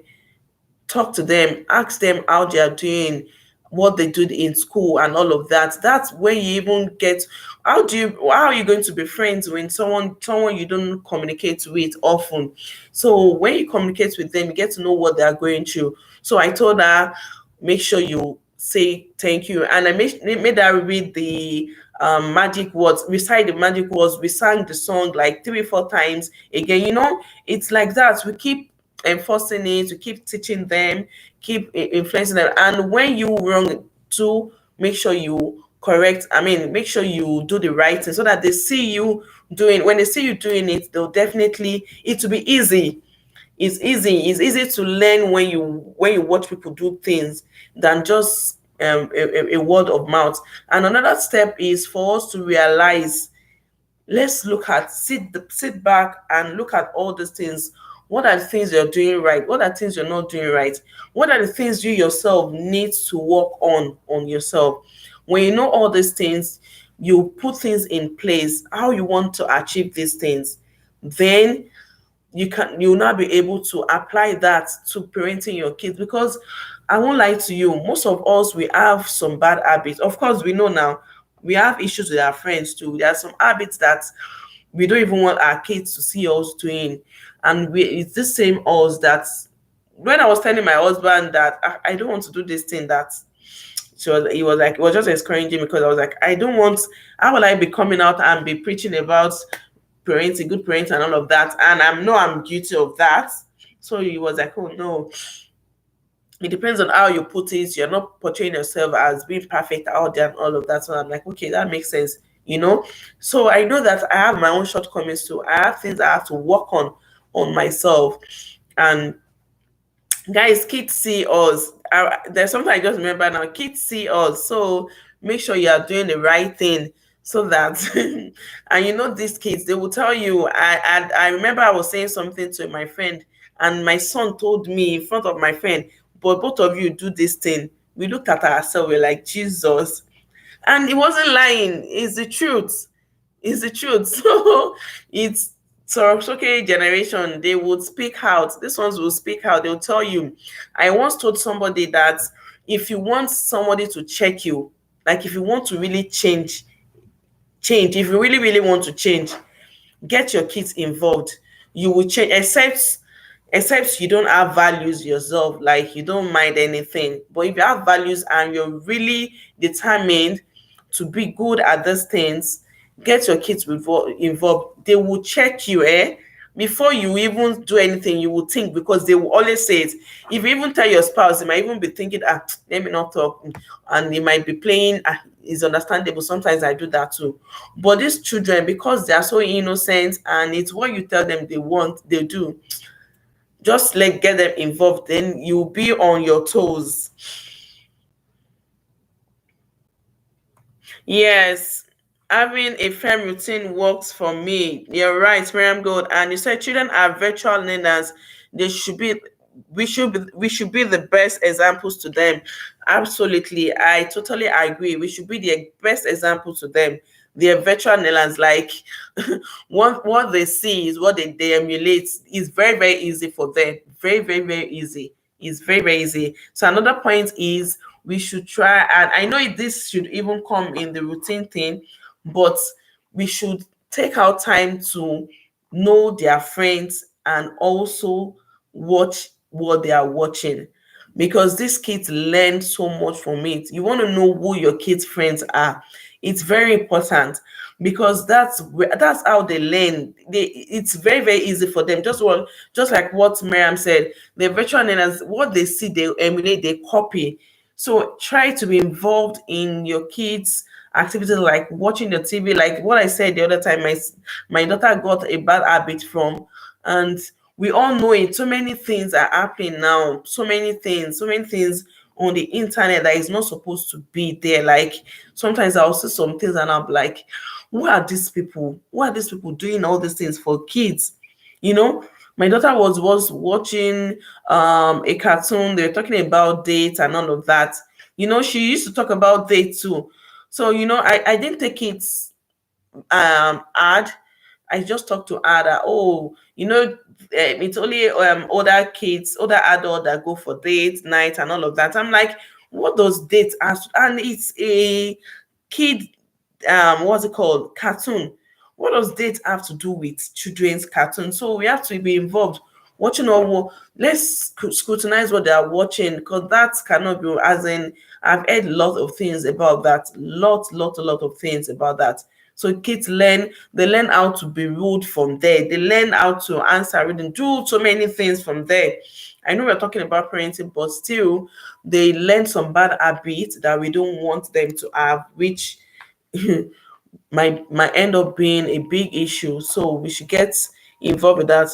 talk to them, ask them how they are doing. what they do in school and all of that. That's where you even get, how are you going to be friends when someone you don't communicate with often? So when you communicate with them, you get to know what they are going through. So I told her, make sure you say thank you. And I made her read the magic words, recite the magic words. We sang the song like 3 4 times again. It's like that. We keep enforcing it, we keep teaching them, keep influencing them. And when you wrong to, make sure you correct, I mean, make sure you do the right thing so that they see you doing, when they see you doing it, they'll definitely, it will be easy. It's easy to learn when you watch people do things than just a word of mouth. And another step is for us to realize, let's sit back and look at all these things. What are the things you're doing right? What are the things you're not doing right? What are the things you yourself need to work on yourself? When you know all these things, you put things in place, how you want to achieve these things. Then you'll now be able to apply that to parenting your kids. Because I won't lie to you, most of us, we have some bad habits. Of course, we know now we have issues with our friends too. There are some habits that we don't even want our kids to see us doing. And it's the same us that, when I was telling my husband that I don't want to do this thing, that he was just encouraging me, because I was like, I don't want, how will I be coming out and be preaching about parenting, good parenting, and all of that? And I'm guilty of that. So he was like, oh no, it depends on how you put it. You're not portraying yourself as being perfect out there and all of that. So I'm like, okay, that makes sense. So I know that I have my own shortcomings too. I have things I have to work on myself. And guys, kids see us. There's something I just remember now. Kids see us, so make sure you are doing the right thing, so that and these kids, they will tell you. I remember I was saying something to my friend, and my son told me in front of my friend, but both of you do this thing. We looked at ourselves, we're like, Jesus. And he wasn't lying, it's the truth. It's the truth. So it's okay, generation, they would speak out. These ones will speak out. They'll tell you. I once told somebody that if you want somebody to check you, like if you want to really change, if you really, really want to change, get your kids involved. You will change, except you don't have values yourself, like you don't mind anything. But if you have values and you're really determined to be good at these things, get your kids involved. They will check you, before you even do anything. You will think, because they will always say it. If you even tell your spouse, they might even be thinking, let me not talk, and they might be playing. It's understandable. Sometimes I do that too. But these children, because they are so innocent, and it's what you tell them they want, they do. Just get them involved, then you'll be on your toes. Yes, having a firm routine works for me. You're right, Miriam Gold. And you said children are virtual learners. They should be we should be the best examples to them. Absolutely. I totally agree. We should be the best example to them. They're virtual learners. Like what they see is what they emulate. Is very, very easy for them. Very, very, very easy. It's very, very easy. So another point is, we should try, and I know this should even come in the routine thing, but we should take our time to know their friends and also watch what they are watching, because these kids learn so much from it. You want to know who your kids' friends are. It's very important, because that's how they learn. It's very, very easy for them. Just like what Miriam said, the virtual learners, what they see, they emulate, they copy. So try to be involved in your kids' activities, like watching the TV. Like what I said the other time, my daughter got a bad habit from, and we all know it. So many things are happening now. So many things on the internet that is not supposed to be there. Like sometimes I'll see some things and I'm like, who are these people? Who are these people doing all these things for kids? You know, my daughter was watching a cartoon. They were talking about dates and all of that. She used to talk about dates too. So I didn't take it hard. I just talked to her that, it's only older kids, older adults that go for dates, night, and all of that. I'm like, What does date have to, and it's a kid, what's it called, cartoon. What does date have to do with children's cartoon? So we have to be involved watching all. Let's scrutinize what they are watching, because that cannot be, as in, I've heard a lot of things about that, a lot of things about that. So kids learn, they learn how to be rude from there, they learn how to answer reading, do so many things from there. I know we're talking about parenting, but still they learn some bad habits that we don't want them to have, which might end up being a big issue. So we should get involved with that.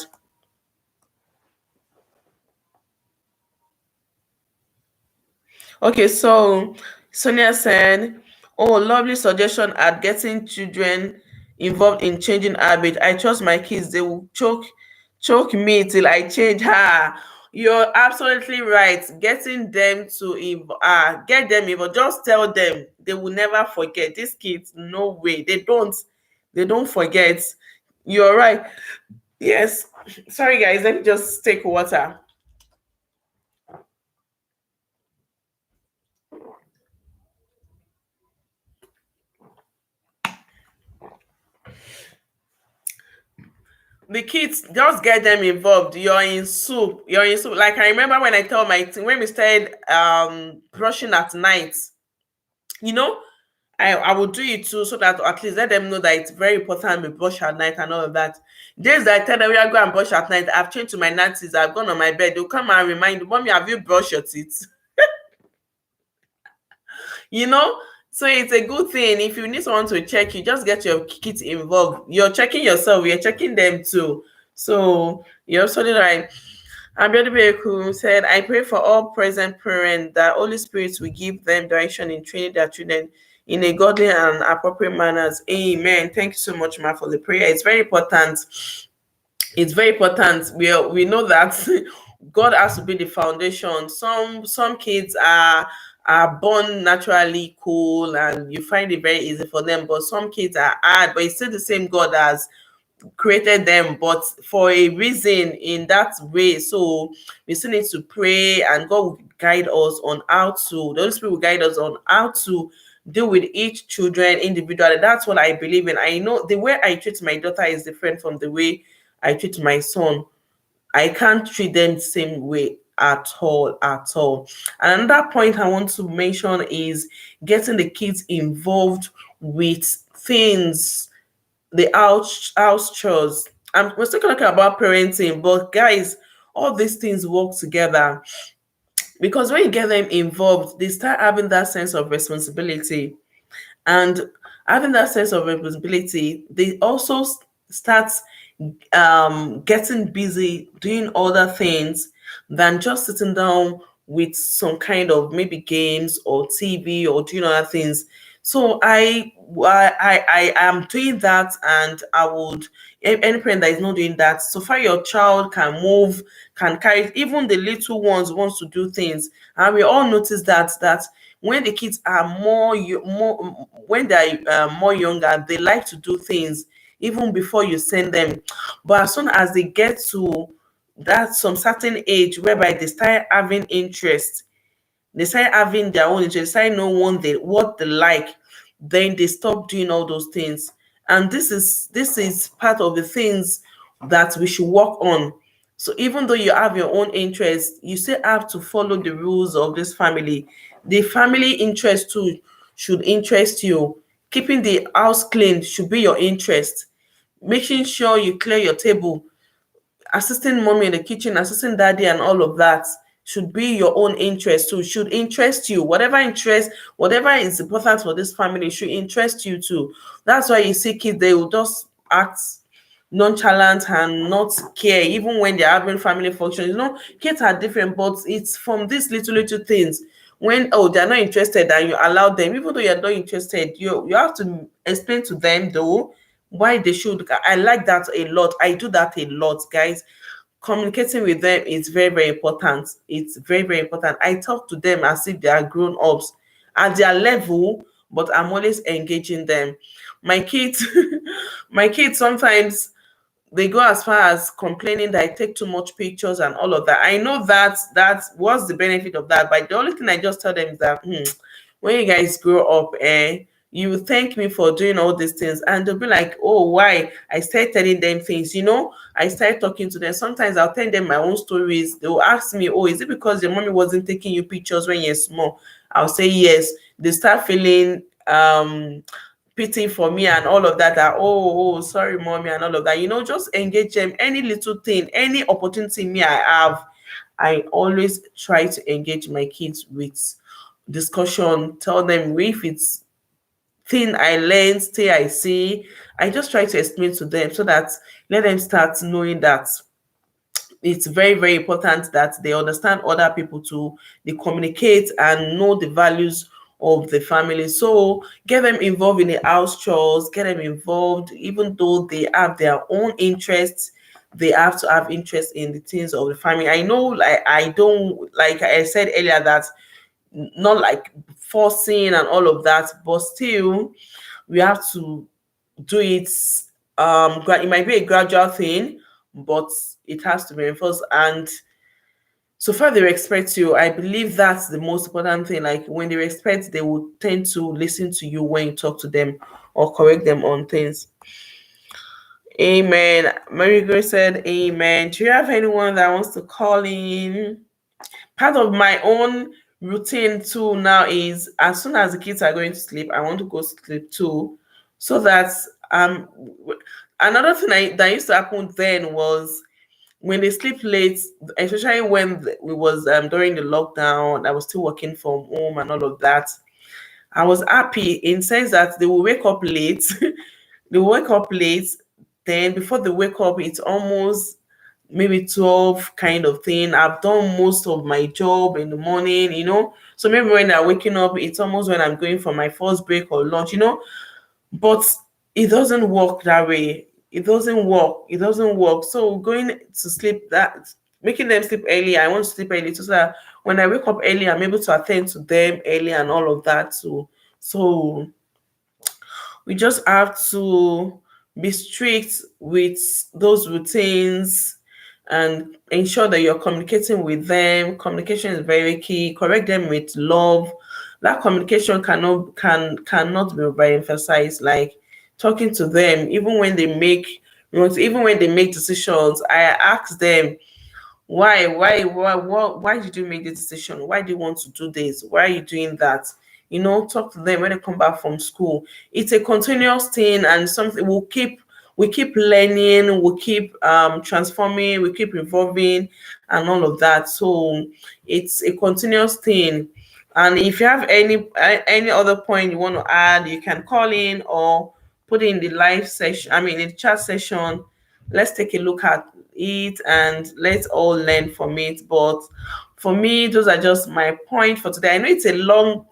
Okay, so Sonia said, "Oh, lovely suggestion at getting children involved in changing habit. I trust my kids; they will choke me till I change her." You're absolutely right. Getting them to get them involved. Just tell them, they will never forget. These kids, no way. They don't forget. You're right. Yes. Sorry, guys. Let me just take water. The kids, just get them involved. You're in soup. Like, I remember when I tell my team, when we started brushing at night, you know, I would do it too, so that at least let them know that it's very important we brush at night and all of that. Days that I tell them we are going and brush at night, I've changed to my nancies, I've gone on my bed, they'll come and remind, Mommy, have you brushed your teeth? you know so it's a good thing. If you need someone to check you, just get your kids involved. You're checking yourself, you're checking them too. So you're absolutely right. Abiodun said, I pray for all present parents that Holy Spirit will give them direction in training their children in a godly and appropriate manners. Amen. Thank you so much, Ma, for the prayer. It's very important. It's very important. We know that God has to be the foundation. Some kids are born naturally cool and you find it very easy for them, but some kids are hard, but it's still the same God as created them, but for a reason in that way. So we still need to pray, and God will guide us on how to, the Holy Spirit will guide us on how to deal with each children individually. That's what I believe in. I know the way I treat my daughter is different from the way I treat my son. I can't treat them the same way at all, at all. And another point I want to mention is getting the kids involved with things, the house chores. We're still talking about parenting, but guys, all these things work together, because when you get them involved, they start having that sense of responsibility. And having that sense of responsibility, they also start getting busy doing other things than just sitting down with some kind of maybe games or TV or doing other things. So I am doing that, and I would, any parent that is not doing that, so far your child can move, can carry, even the little ones wants to do things. And we all notice that when the kids are more when they're more younger, they like to do things even before you send them. But as soon as they get to that some certain age whereby they start having interest, they start having their own interest, they start knowing what they like, then they stop doing all those things. And this is part of the things that we should work on. So even though you have your own interest, you still have to follow the rules of this family. The family interest too should interest you. Keeping the house clean should be your interest. Making sure you clear your table, assisting mommy in the kitchen, assisting daddy, and all of that should be your own interest too. Should interest you. Whatever is important for this family should interest you too. That's why you see kids, they will just act nonchalant and not care, even when they're having family functions. Kids are different, but it's from these little things. When they're not interested and you allow them, even though you're not interested, you have to explain to them though why they should. I like that a lot. I do that a lot, guys. Communicating with them is very, very important. It's very, very important. I talk to them as if they are grown ups at their level, but I'm always engaging them. My kids, my kids sometimes they go as far as complaining that I take too much pictures and all of that. I know that what's the benefit of that, but the only thing I just tell them is that when you guys grow up, you will thank me for doing all these things, and they'll be like, oh, why? I start telling them things, I start talking to them. Sometimes I'll tell them my own stories. They'll ask me, oh, is it because your mommy wasn't taking you pictures when you're small? I'll say yes. They start feeling pity for me and all of that, oh, sorry mommy, and all of that, just engage them. Any little thing, any opportunity me I have, I always try to engage my kids with discussion, tell them if it's thing I learned, stay I see. I just try to explain to them so that let them start knowing that it's very, very important that they understand other people too. They communicate and know the values of the family. So get them involved in the house chores, get them involved, even though they have their own interests, they have to have interest in the things of the family. I know, like, I don't, like I said earlier, that not like forcing and all of that, but still we have to do it. It might be a gradual thing, but it has to be enforced. And so far they respect you, I believe that's the most important thing. Like, when they respect, they will tend to listen to you when you talk to them or correct them on things. Amen. Mary Grace said amen. Do you have anyone that wants to call in? Part of my own routine too now is, as soon as the kids are going to sleep, I want to go sleep too, so that another thing that used to happen then was when they sleep late, especially when we was during the lockdown, I was still working from home and all of that. I was happy in sense that they will wake up late. They will wake up late. Then before they wake up, it's almost maybe 12 kind of thing. I've done most of my job in the morning. So maybe when they're waking up, it's almost when I'm going for my first break or lunch. But it doesn't work that way. It doesn't work. It doesn't work. So going to sleep, that making them sleep early, I want to sleep early so that when I wake up early, I'm able to attend to them early and all of that too. So we just have to be strict with those routines and ensure that you're communicating with them. Communication is very key. Correct them with love. That communication cannot be overemphasized. Like, talking to them, even when they make decisions, I ask them, why did you make this decision? Why do you want to do this? Why are you doing that? Talk to them when they come back from school. It's a continuous thing, and something we keep learning, we keep transforming, we keep evolving and all of that. So it's a continuous thing. And if you have any other point you want to add, you can call in or put in the live session, in the chat session. Let's take a look at it and let's all learn from it. But for me, those are just my point for today. I know it's a long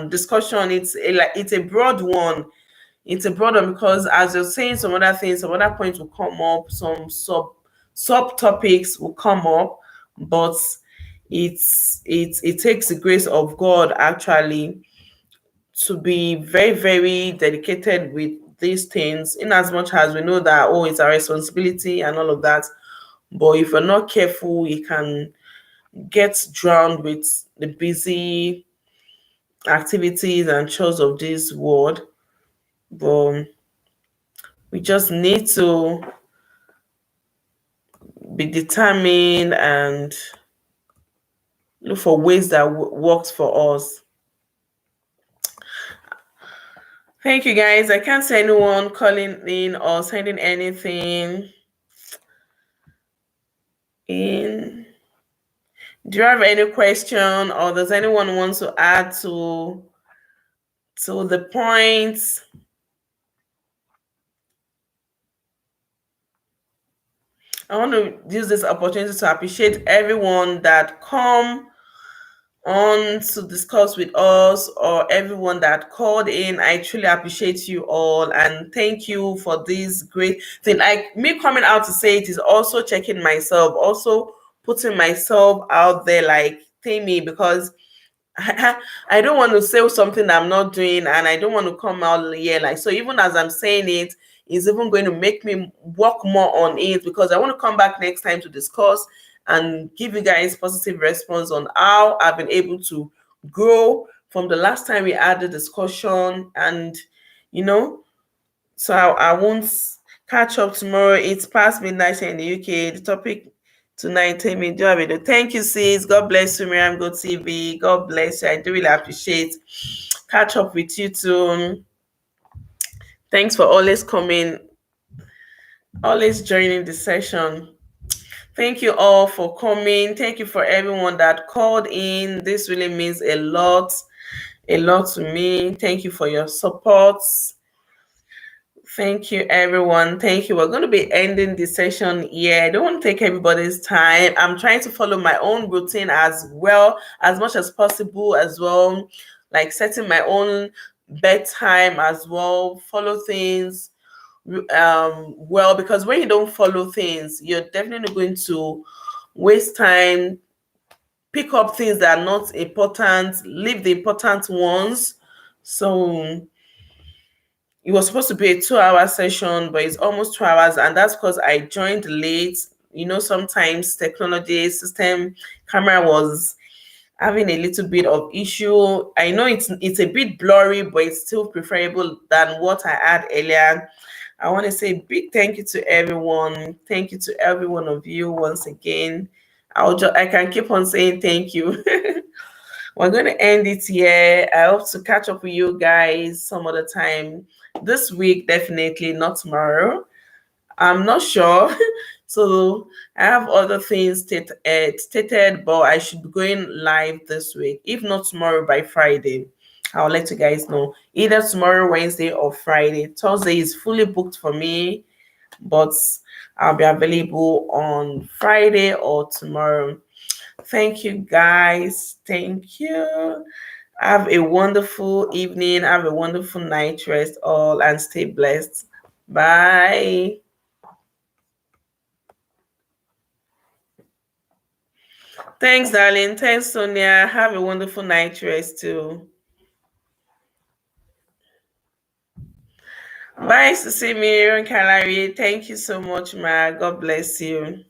discussion. It's a broad one. It's a broad one because, as you're saying, some other things, some other points will come up, some subtopics will come up, but it takes the grace of God actually to be very, very dedicated with these things, in as much as we know that, oh, it's our responsibility and all of that. But if you're not careful, you can get drowned with the busy activities and chores of this world. But we just need to be determined and look for ways that works for us. Thank you, guys. I can't see anyone calling in or sending anything in. Do you have any question, or does anyone want to add to the points? I want to use this opportunity to appreciate everyone that come on to discuss with us, or everyone that called in. I truly appreciate you all and thank you for this great thing. Like, me coming out to say it is also checking myself, also putting myself out there, like Temi, because I don't want to say something I'm not doing, and I don't want to come out here like so. Even as I'm saying it, is even going to make me work more on it, because I want to come back next time to discuss and give you guys positive response on how I've been able to grow from the last time we had the discussion. And you know, so I won't catch up tomorrow. It's past midnight here in the UK. The topic tonight, Temidayo. Thank you, sis. God bless you, Miriam Go TV. God bless you. I do really appreciate catch up with you too. Thanks for always coming, always joining the session. Thank you all for coming. Thank you for everyone that called in. This really means a lot to me. Thank you for your support. Thank you, everyone. Thank you. We're going to be ending the session here. I don't want to take everybody's time. I'm trying to follow my own routine as well, as much as possible, as well, like setting my own bedtime as well, follow things well, because when you don't follow things, you're definitely going to waste time, pick up things that are not important, leave the important ones. So it was supposed to be a 2 hour session, but it's almost 2 hours, and that's because I joined late. You know, sometimes technology system camera was having a little bit of issue. I know it's a bit blurry, but it's still preferable than what I had earlier. I want to say big thank you to everyone. Thank you to every one of you once again. I can keep on saying thank you. We're going to end it here. I hope to catch up with you guys some other time this week, definitely not tomorrow. I'm not sure. So I have other things stated, but I should be going live this week. If not tomorrow, by Friday. I'll let you guys know. Either tomorrow, Wednesday, or Friday. Thursday is fully booked for me, but I'll be available on Friday or tomorrow. Thank you, guys. Thank you. Have a wonderful evening. Have a wonderful night rest, all, and stay blessed. Bye. Thanks, darling. Thanks, Sonia. Have a wonderful night rest, too. Bye, Sisimi and Kalari. Thank you so much, Ma. God bless you.